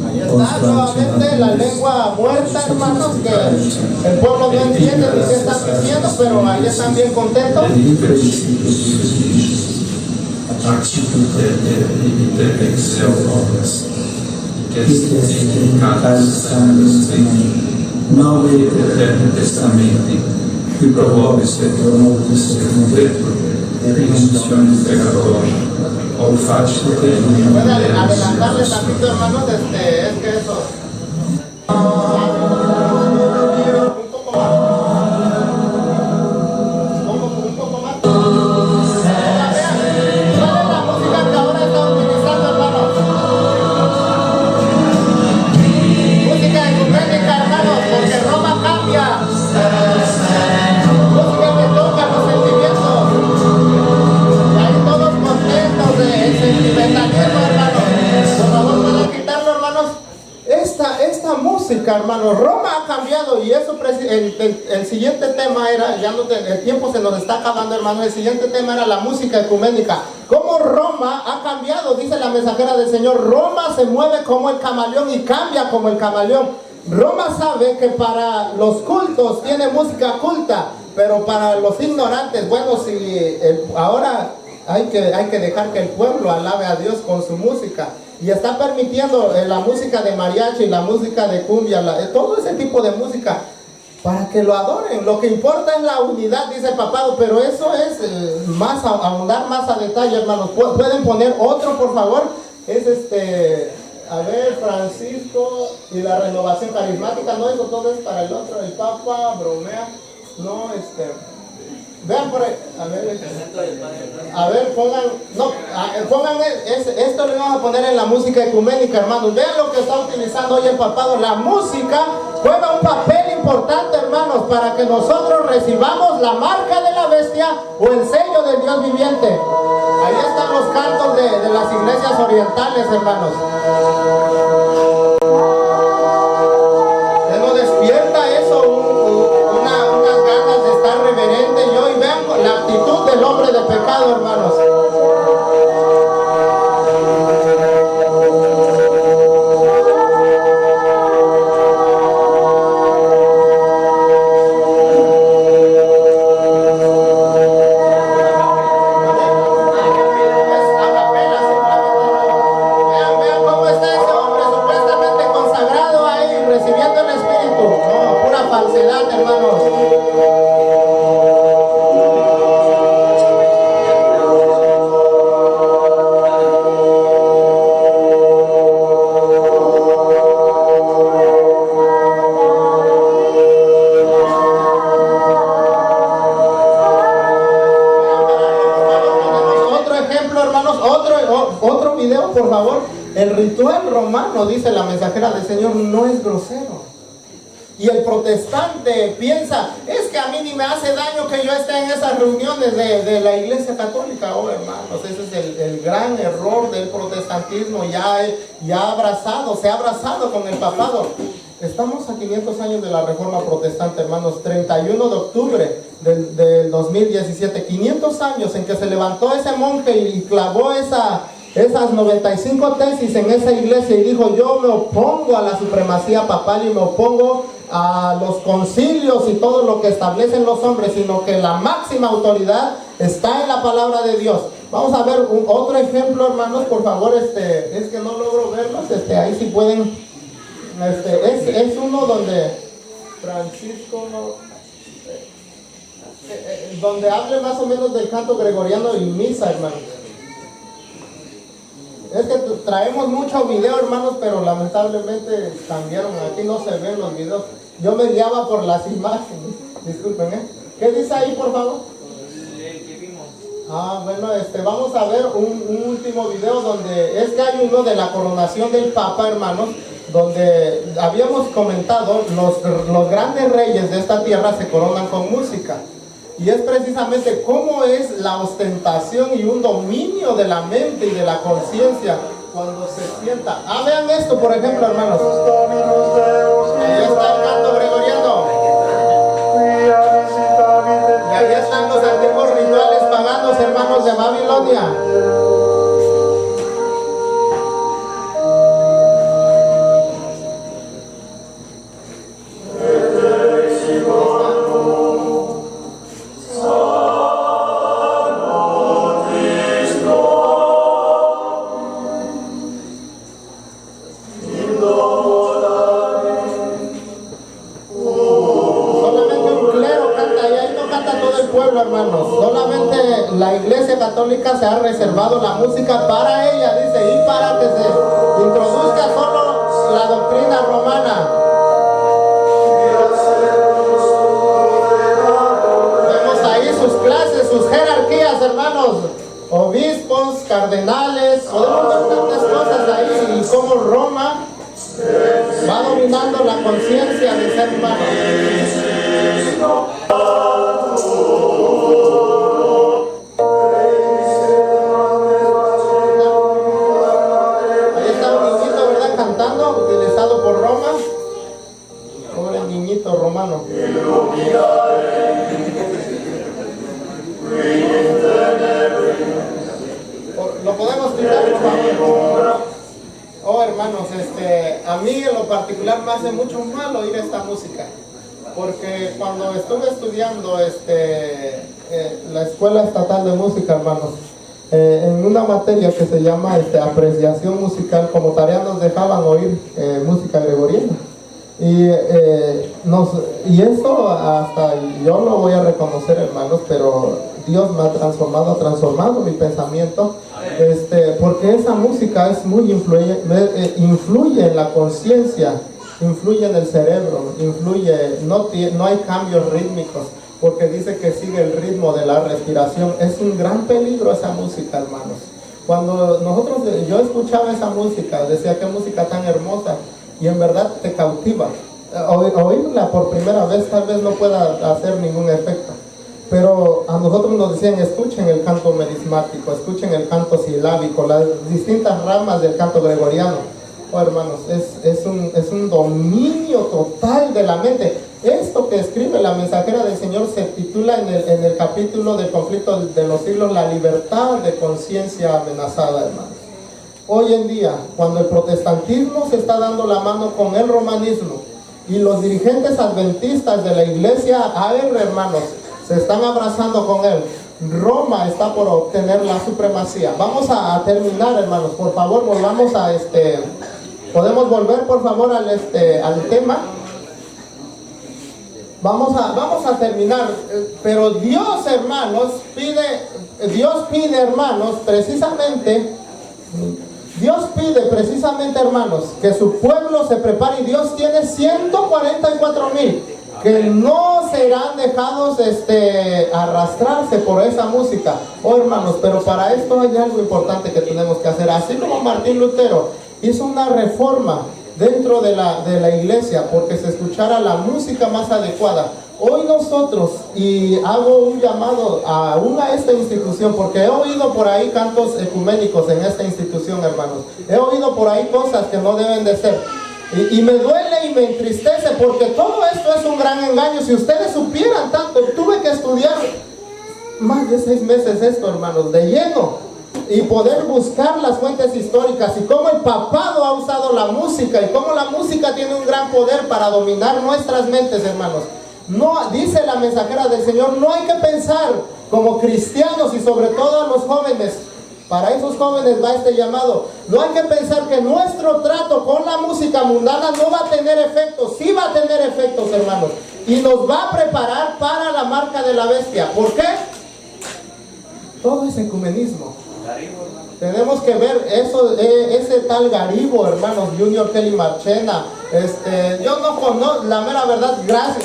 Ahí está nuevamente la lengua muerta, hermanos, que el pueblo no entiende ni qué están diciendo, pero ahí están bien contentos. Puede adelantarles tantito, hermanos, es que eso. Un poco más. Un poco más. Vean, ¿cuál es la música que ahora están utilizando, hermanos? Música ecuménica, hermanos, porque Roma cambia. Música que toca los sentimientos. Y ahí todos contentos de sentimentalismo, hermanos. Por favor, pueden quitarlo, hermanos. Esta música, hermanos, Roma ha cambiado y eso, el siguiente tema era, el tiempo se nos está acabando, hermanos. El siguiente tema era la música ecuménica. Cómo Roma ha cambiado, dice la mensajera del Señor. Roma se mueve como el camaleón y cambia como el camaleón. Roma sabe que para los cultos tiene música culta, pero para los ignorantes, bueno, ahora hay que dejar que el pueblo alabe a Dios con su música. Y está permitiendo la música de mariachi, la música de cumbia, todo ese tipo de música, para que lo adoren. Lo que importa es la unidad, dice el papado, pero eso es más ahondar más a detalle, hermanos. ¿Pueden poner otro, por favor? Es a ver, Francisco y la renovación carismática. No, eso todo es para el otro. El Papa bromea. No, vean por ahí, a ver, pongan esto lo vamos a poner en la música ecuménica, hermanos. Vean lo que está utilizando hoy el papado. La música juega un papel importante, hermanos, para que nosotros recibamos la marca de la bestia o el sello del Dios viviente. Ahí están los cantos de las iglesias orientales, hermanos. Se nos despierta eso, unas ganas de estar reverente yo, y vean la actitud del hombre de pecado, hermanos. Otro video, por favor. El ritual romano, dice la mensajera del Señor, no es grosero. Y el protestante piensa, es que a mí ni me hace daño que yo esté en esas reuniones de la iglesia católica. Oh, hermanos, ese es el gran error del protestantismo. Se ha abrazado con el papado. Estamos a 500 años de la Reforma Protestante, hermanos. 31 de octubre del 2017. 500 años en que se levantó ese monje y clavó esas 95 tesis en esa iglesia y dijo: yo me opongo a la supremacía papal y me opongo a los concilios y todo lo que establecen los hombres, sino que la máxima autoridad está en la palabra de Dios. Vamos a ver otro ejemplo, hermanos, por favor. Es que no logro verlos. Ahí sí pueden. Es uno donde Francisco donde hable más o menos del canto gregoriano y misa, hermanos. Es que traemos muchos videos, hermanos, pero lamentablemente cambiaron. Aquí no se ven los videos. Yo me guiaba por las imágenes. Disculpen, ¿eh? ¿Qué dice ahí, por favor? El que vimos. Bueno, vamos a ver un último video donde es que hay uno de la coronación del Papa, hermanos, donde habíamos comentado los grandes reyes de esta tierra se coronan con música. Y es precisamente cómo es la ostentación y un dominio de la mente y de la conciencia cuando se sienta. Vean esto, por ejemplo, hermanos. Ahí está el canto gregoriano. Y ahí están los antiguos rituales paganos, hermanos, de Babilonia. La Iglesia Católica se ha reservado la música para ella, dice, y para que se introduzca solo la doctrina romana. Vemos ahí sus clases, sus jerarquías, hermanos, obispos, cardenales, podemos ver tantas cosas ahí, y cómo Roma va dominando la conciencia del ser humano. Utilizado por Roma, como el niñito romano. Lo podemos quitar, por favor. Oh, hermanos, a mí en lo particular me hace mucho mal oír esta música, porque cuando estuve estudiando la Escuela Estatal de Música, hermanos, en una materia que se llama apreciación musical, como tarea nos dejaban oír música gregoriana. Y esto hasta yo lo voy a reconocer, hermanos, pero Dios me ha transformado mi pensamiento, porque esa música es muy influye en la conciencia, influye en el cerebro, no hay cambios rítmicos, porque dice que sigue el ritmo de la respiración. Es un gran peligro esa música, hermanos. Cuando yo escuchaba esa música, decía: qué música tan hermosa, y en verdad te cautiva. oírla por primera vez tal vez no pueda hacer ningún efecto. Pero a nosotros nos decían, escuchen el canto merismático, escuchen el canto silábico, las distintas ramas del canto gregoriano. Oh, hermanos, es un dominio total de la mente. Esto que escribe la mensajera del Señor se titula en el capítulo del conflicto de los siglos, la libertad de conciencia amenazada, hermanos. Hoy en día, cuando el protestantismo se está dando la mano con el romanismo y los dirigentes adventistas de la iglesia, hermanos, se están abrazando con él, Roma está por obtener la supremacía. Vamos a terminar, hermanos, por favor, volvamos a podemos volver por favor al tema. Vamos a terminar, pero Dios, hermanos, pide, hermanos, precisamente, hermanos, que su pueblo se prepare, y Dios tiene 144,000 que no serán dejados arrastrarse por esa música. Oh, hermanos, pero para esto hay algo importante que tenemos que hacer. Así como Martín Lutero hizo una reforma dentro de la iglesia porque se escuchara la música más adecuada, hoy nosotros, y hago un llamado aún a esta institución, porque he oído por ahí cantos ecuménicos en esta institución, hermanos. He oído por ahí cosas que no deben de ser. Y me duele y me entristece porque todo esto es un gran engaño. Si ustedes supieran tanto, tuve que estudiar más de 6 meses esto, hermanos, de lleno, y poder buscar las fuentes históricas y cómo el papado ha usado la música y cómo la música tiene un gran poder para dominar nuestras mentes, hermanos. No, dice la mensajera del Señor, no hay que pensar como cristianos, y sobre todo a los jóvenes. Para esos jóvenes va este llamado. No hay que pensar que nuestro trato con la música mundana no va a tener efectos. Sí va a tener efectos, hermanos. Y nos va a preparar para la marca de la bestia. ¿Por qué? Todo es ecumenismo. Tenemos que ver eso, ese tal Garibo, hermanos, Junior Kelly Marchena. Yo no conozco, la mera verdad,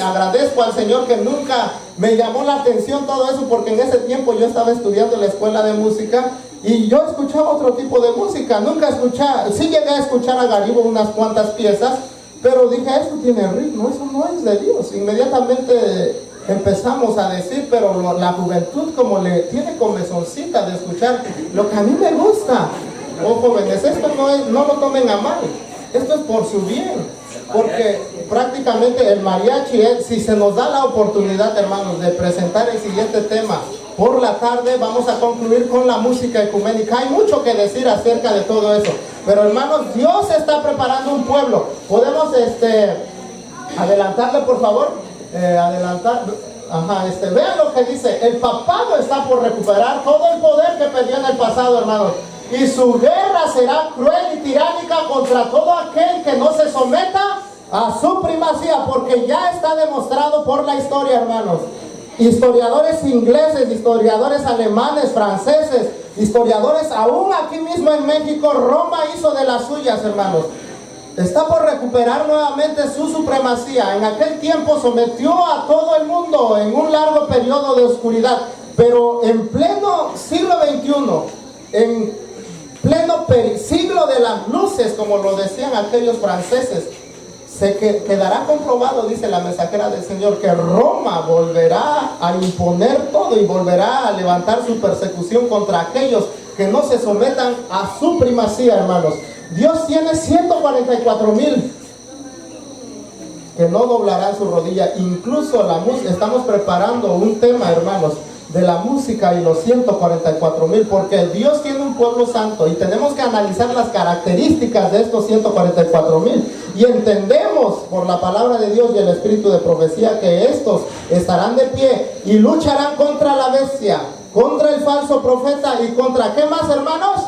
agradezco al Señor que nunca me llamó la atención todo eso, porque en ese tiempo yo estaba estudiando en la escuela de música y yo escuchaba otro tipo de música. Nunca escuchaba, sí llegué a escuchar a Garibo unas cuantas piezas, pero dije, esto tiene ritmo, eso no es de Dios. Inmediatamente empezamos a decir, pero la juventud como le tiene comezoncita de escuchar lo que a mí me gusta. Oh, jóvenes, esto no lo tomen a mal, esto es por su bien, porque prácticamente el mariachi, si se nos da la oportunidad, hermanos, de presentar el siguiente tema por la tarde, vamos a concluir con la música ecuménica. Hay mucho que decir acerca de todo eso, pero hermanos, Dios está preparando un pueblo. Podemos adelantarle, por favor. Vean lo que dice. El papado está por recuperar todo el poder que perdió en el pasado, hermanos, y su guerra será cruel y tiránica contra todo aquel que no se someta a su primacía, porque ya está demostrado por la historia, hermanos. Historiadores ingleses, historiadores alemanes, franceses, historiadores aún aquí mismo en México, Roma hizo de las suyas, hermanos. Está por recuperar nuevamente su supremacía. En aquel tiempo sometió a todo el mundo en un largo periodo de oscuridad, pero en pleno siglo XXI, en pleno siglo de las luces, como lo decían aquellos franceses, se quedará comprobado, dice la mensajera del Señor, que Roma volverá a imponer todo y volverá a levantar su persecución contra aquellos que no se sometan a su primacía, hermanos. Dios tiene 144,000 que no doblarán su rodilla. Incluso la música, estamos preparando un tema, hermanos, de la música y los 144,000, porque Dios tiene un pueblo santo y tenemos que analizar las características de estos 144,000, y entendemos por la palabra de Dios y el espíritu de profecía que estos estarán de pie y lucharán contra la bestia, contra el falso profeta y contra ¿qué más, hermanos?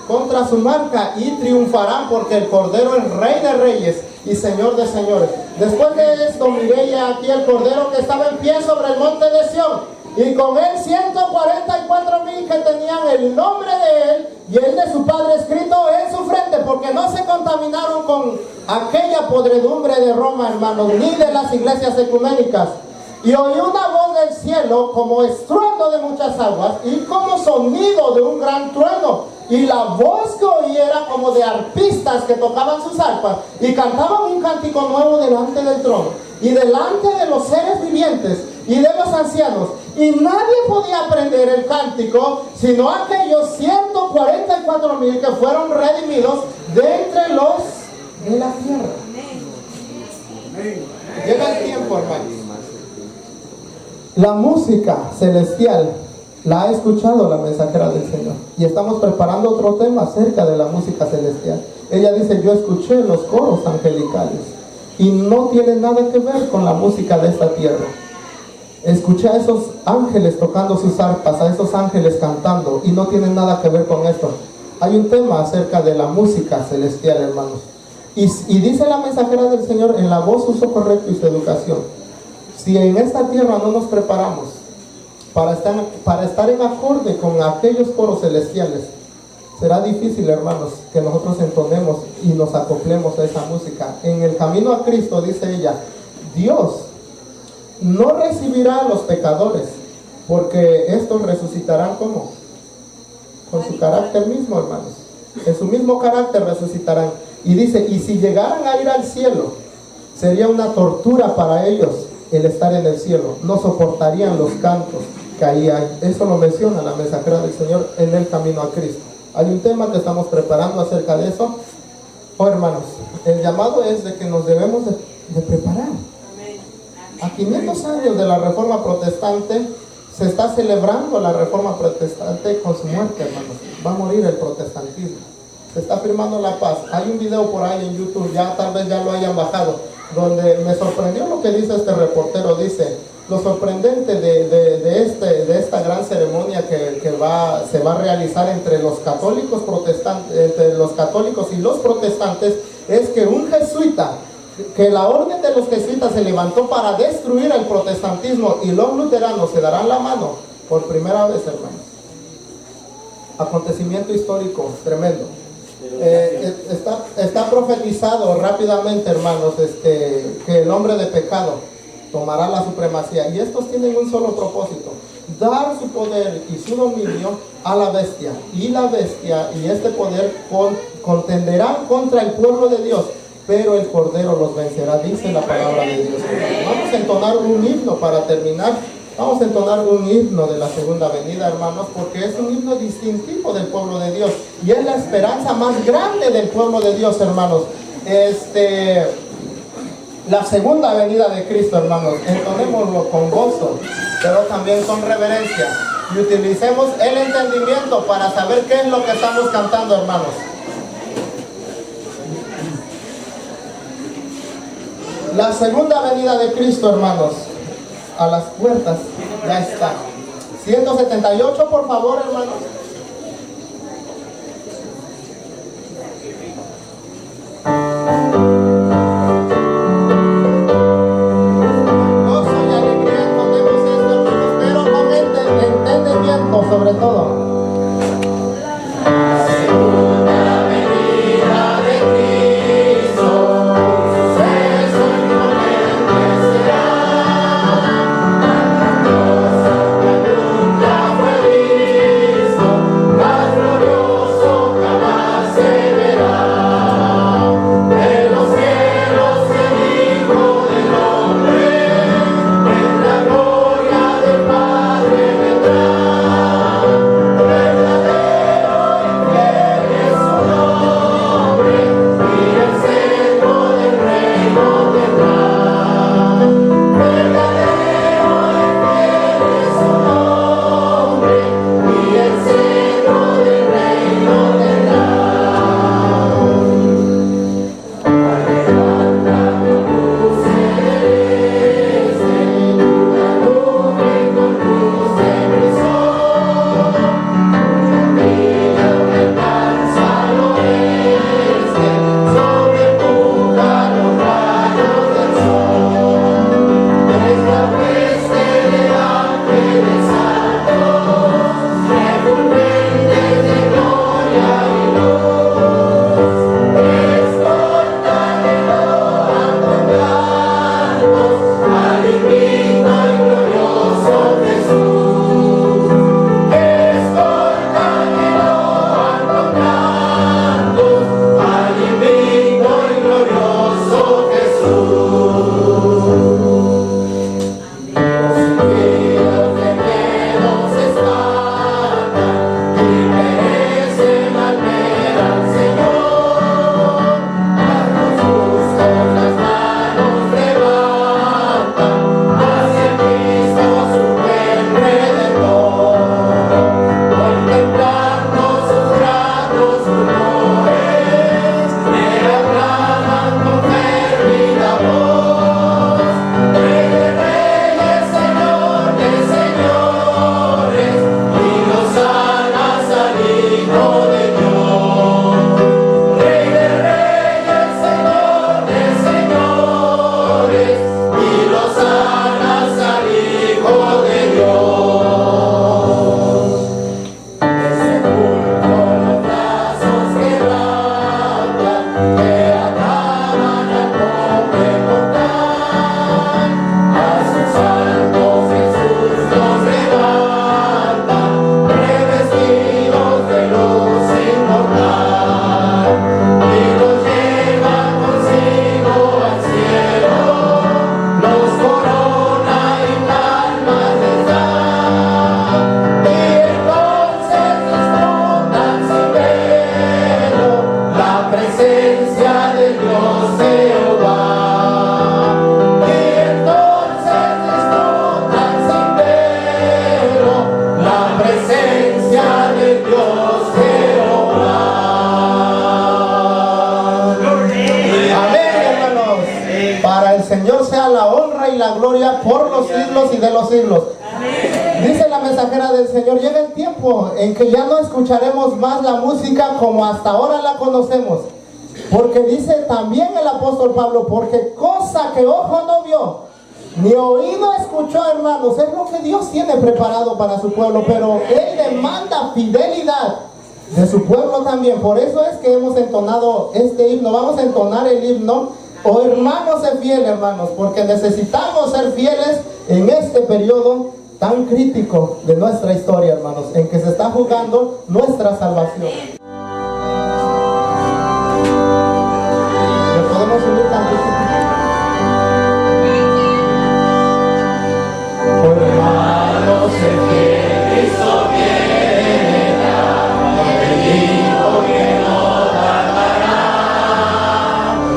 Contra su marca, y triunfarán, porque el Cordero es Rey de Reyes y Señor de Señores. Después de esto miré ya aquí el Cordero que estaba en pie sobre el monte de Sión, y con él 144,000 que tenían el nombre de él y el de su Padre escrito en su frente, porque no se contaminaron con aquella podredumbre de Roma, hermanos, ni de las iglesias ecuménicas. Y oí una voz del cielo como estruendo de muchas aguas y como sonido de un gran trueno, Y la voz que oí era como de arpistas que tocaban sus arpas y cantaban un cántico nuevo delante del trono y delante de los seres vivientes y de los ancianos. Y nadie podía aprender el cántico sino aquellos 144,000 que fueron redimidos de entre los de la tierra. Llega el tiempo, hermanos. La música celestial la ha escuchado la mensajera del Señor. Y estamos preparando otro tema acerca de la música celestial. Ella dice, yo escuché los coros angelicales. Y no tiene nada que ver con la música de esta tierra. Escuché a esos ángeles tocando sus arpas, a esos ángeles cantando. Y no tiene nada que ver con esto. Hay un tema acerca de la música celestial, hermanos. Y dice la mensajera del Señor en la voz, uso correcto y su educación. Si en esta tierra no nos preparamos para estar en acorde con aquellos coros celestiales, será difícil, hermanos, que nosotros entonemos y nos acoplemos a esa música. En el camino a Cristo, dice ella, Dios no recibirá a los pecadores, porque estos resucitarán ¿cómo? Con su carácter mismo, hermanos. En su mismo carácter resucitarán. Y dice, y si llegaran a ir al cielo, sería una tortura para ellos el estar en el cielo. No soportarían los cantos que ahí hay. Eso lo menciona la mensajera del Señor en el camino a Cristo. Hay un tema que estamos preparando acerca de eso. Oh, hermanos, el llamado es de que nos debemos de preparar. A 500 años de la Reforma Protestante se está celebrando la Reforma Protestante con su muerte, hermanos. Va a morir el protestantismo. Se está firmando la paz. Hay un video por ahí en YouTube, ya tal vez ya lo hayan bajado, donde me sorprendió lo que dice este reportero. Dice, lo sorprendente de esta gran ceremonia que se va a realizar entre los católicos protestantes, entre los católicos y los protestantes, es que un jesuita, que la orden de los jesuitas se levantó para destruir el protestantismo, y los luteranos se darán la mano por primera vez, hermanos. Acontecimiento histórico tremendo. Está profetizado rápidamente, hermanos, que el hombre de pecado tomará la supremacía, y estos tienen un solo propósito: dar su poder y su dominio a la bestia, y la bestia y este poder contenderán contra el pueblo de Dios, pero el Cordero los vencerá, dice la palabra de Dios. Vamos a entonar un himno para terminar. Vamos a entonar un himno de la segunda venida, hermanos, porque es un himno distintivo del pueblo de Dios y es la esperanza más grande del pueblo de Dios, hermanos. La segunda venida de Cristo, hermanos, entonémoslo con gozo, pero también con reverencia, y utilicemos el entendimiento para saber qué es lo que estamos cantando, hermanos. La segunda venida de Cristo, hermanos, a las puertas ya está. 178, por favor, hermanos. Gozo y alegría entendemos esto, hermanos, pero con entendimiento sobre todo. Cristo. presencia de Dios Jehová. Y entonces disfrutan sin velo la presencia de Dios Jehová. Amén, hermanos. Para el Señor sea la honra y la gloria por los siglos y de los siglos. Dice la mensajera del Señor, llega el tiempo en que ya no escucharemos más la música como hasta ahora la conocemos. Porque dice también el apóstol Pablo, porque cosa que ojo no vio, ni oído escuchó, hermanos, es lo que Dios tiene preparado para su pueblo. Pero Él demanda fidelidad de su pueblo también. Por eso es que hemos entonado este himno. Vamos a entonar el himno, oh hermanos, sé fiel, hermanos, porque necesitamos ser fieles en este periodo tan crítico de nuestra historia, hermanos, en que se está jugando nuestra salvación. ¿Le podemos unir tantito? Oh hermanos, sé fiel, Cristo viene, el Hijo que nos dará.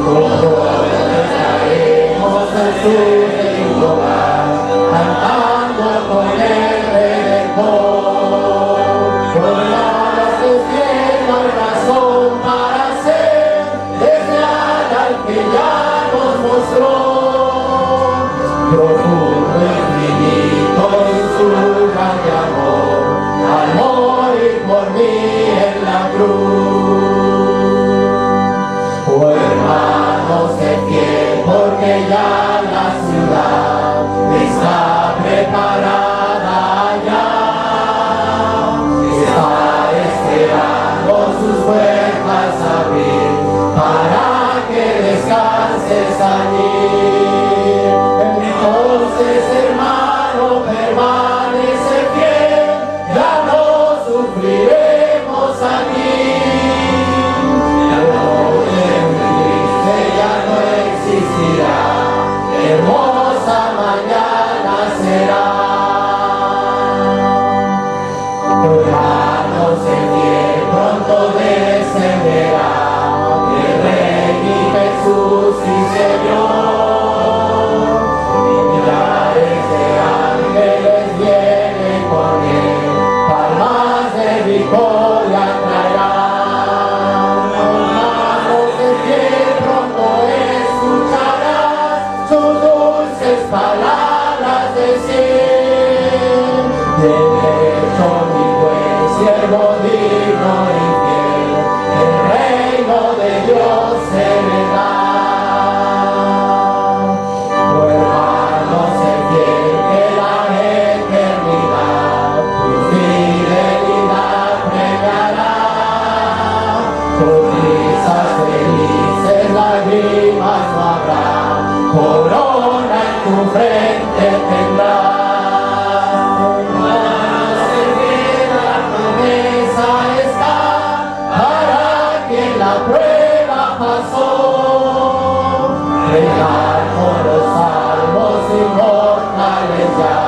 Todos estaremos en su hogar, cantando con el Redentor. Por hermanos de fiel no hay razón para ser desleal al que ya nos mostró. Profundo, infinito en su grande amor, al morir por mí en la cruz. Oh hermanos, sé fiel, porque ya la ciudad está preparada ya, está esperando sus puertas abrir para que descanses allí. Entonces, hermano, permanece fiel, ya no sufriremos aquí. La noche triste ya no existirá, hermosa mañana será. Hermanos, el fiel pronto descenderá, el Rey y Jesús y Señor. Millares de ángeles vienen con él, palmas de victoria traerán. Hermanos, el fiel pronto escucharás sus dulces palabras decir. Derecho, mi buen siervo digno y fiel, el reino de Dios heredar. Oh hermanos, sé fiel, que la eternidad tu fidelidad premiará. Con risas felices, lágrimas no habrá, corona en tu frente tendrás. Hermanos, sé fiel, la promesa está para quien la prueba pasó. Reinar con los salvos inmortales ya,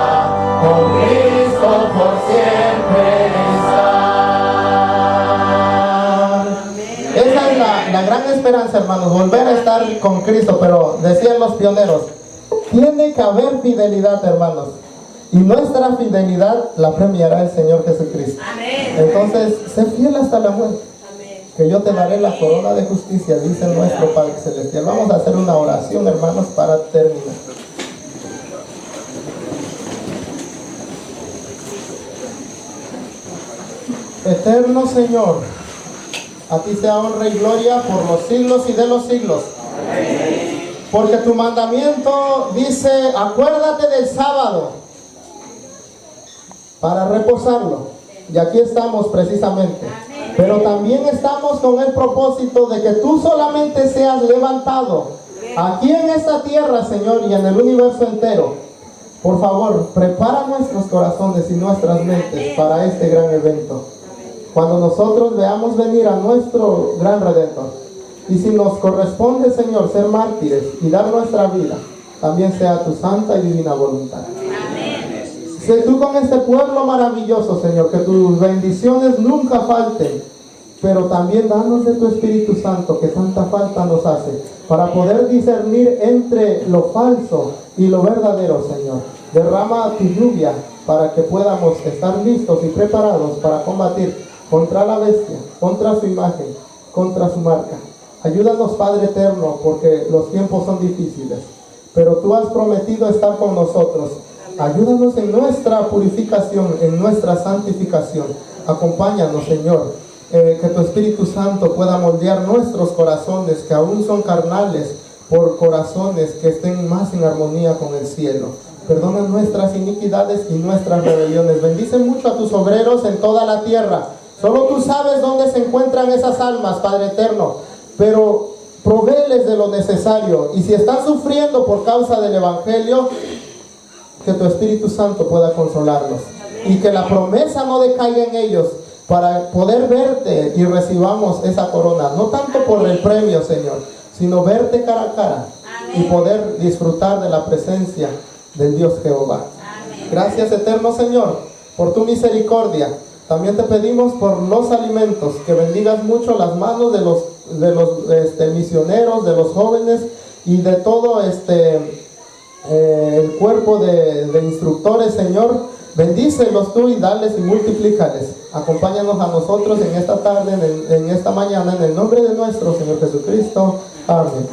con Cristo por siempre estar. Esa es la gran esperanza, hermanos, volver a estar con Cristo. Pero decían los pioneros, tiene que haber fidelidad, hermanos, y nuestra fidelidad la premiará el Señor Jesucristo. Amén. Entonces, sé fiel hasta la muerte, Amén. que yo te daré la corona de justicia, dice nuestro Padre Celestial. Vamos a hacer una oración, hermanos, para terminar. Eterno Señor, a ti sea honra y gloria por los siglos y de los siglos. Amén. Porque tu mandamiento dice, acuérdate del sábado para reposarlo. Y aquí estamos precisamente. Pero también estamos con el propósito de que tú solamente seas levantado aquí en esta tierra, Señor, y en el universo entero. Por favor, prepara nuestros corazones y nuestras mentes para este gran evento. Cuando nosotros veamos venir a nuestro gran Redentor, y si nos corresponde, Señor, ser mártires y dar nuestra vida, también sea tu santa y divina voluntad. Sé tú con este pueblo maravilloso, Señor, que tus bendiciones nunca falten pero también danos de tu Espíritu Santo que tanta falta nos hace, para poder discernir entre lo falso y lo verdadero, Señor. Derrama tu lluvia para que podamos estar listos y preparados para combatir contra la bestia, contra su imagen, contra su marca. Ayúdanos, Padre eterno, porque los tiempos son difíciles, pero tú has prometido estar con nosotros. Ayúdanos en nuestra purificación, en nuestra santificación. Acompáñanos, Señor, que tu Espíritu Santo pueda moldear nuestros corazones, que aún son carnales, por corazones que estén más en armonía con el cielo. Perdona nuestras iniquidades y nuestras rebeliones. Bendice mucho a tus obreros en toda la tierra. Solo tú sabes dónde se encuentran esas almas, Padre eterno, pero provéeles de lo necesario. Y si están sufriendo por causa del Evangelio, que tu Espíritu Santo pueda consolarlos y que la promesa no decaiga en ellos, para poder verte y recibamos esa corona, no tanto por el premio, Señor, sino verte cara a cara. Amén. Y poder disfrutar de la presencia del Dios Jehová. Amén. Gracias, eterno Señor, por tu misericordia. También te pedimos por los alimentos, que bendigas mucho las manos de los misioneros, de los jóvenes y de todo el cuerpo de instructores, Señor. Bendícelos tú y dales y multiplícales. Acompáñanos a nosotros en esta tarde, en esta mañana, en el nombre de nuestro Señor Jesucristo. Amén.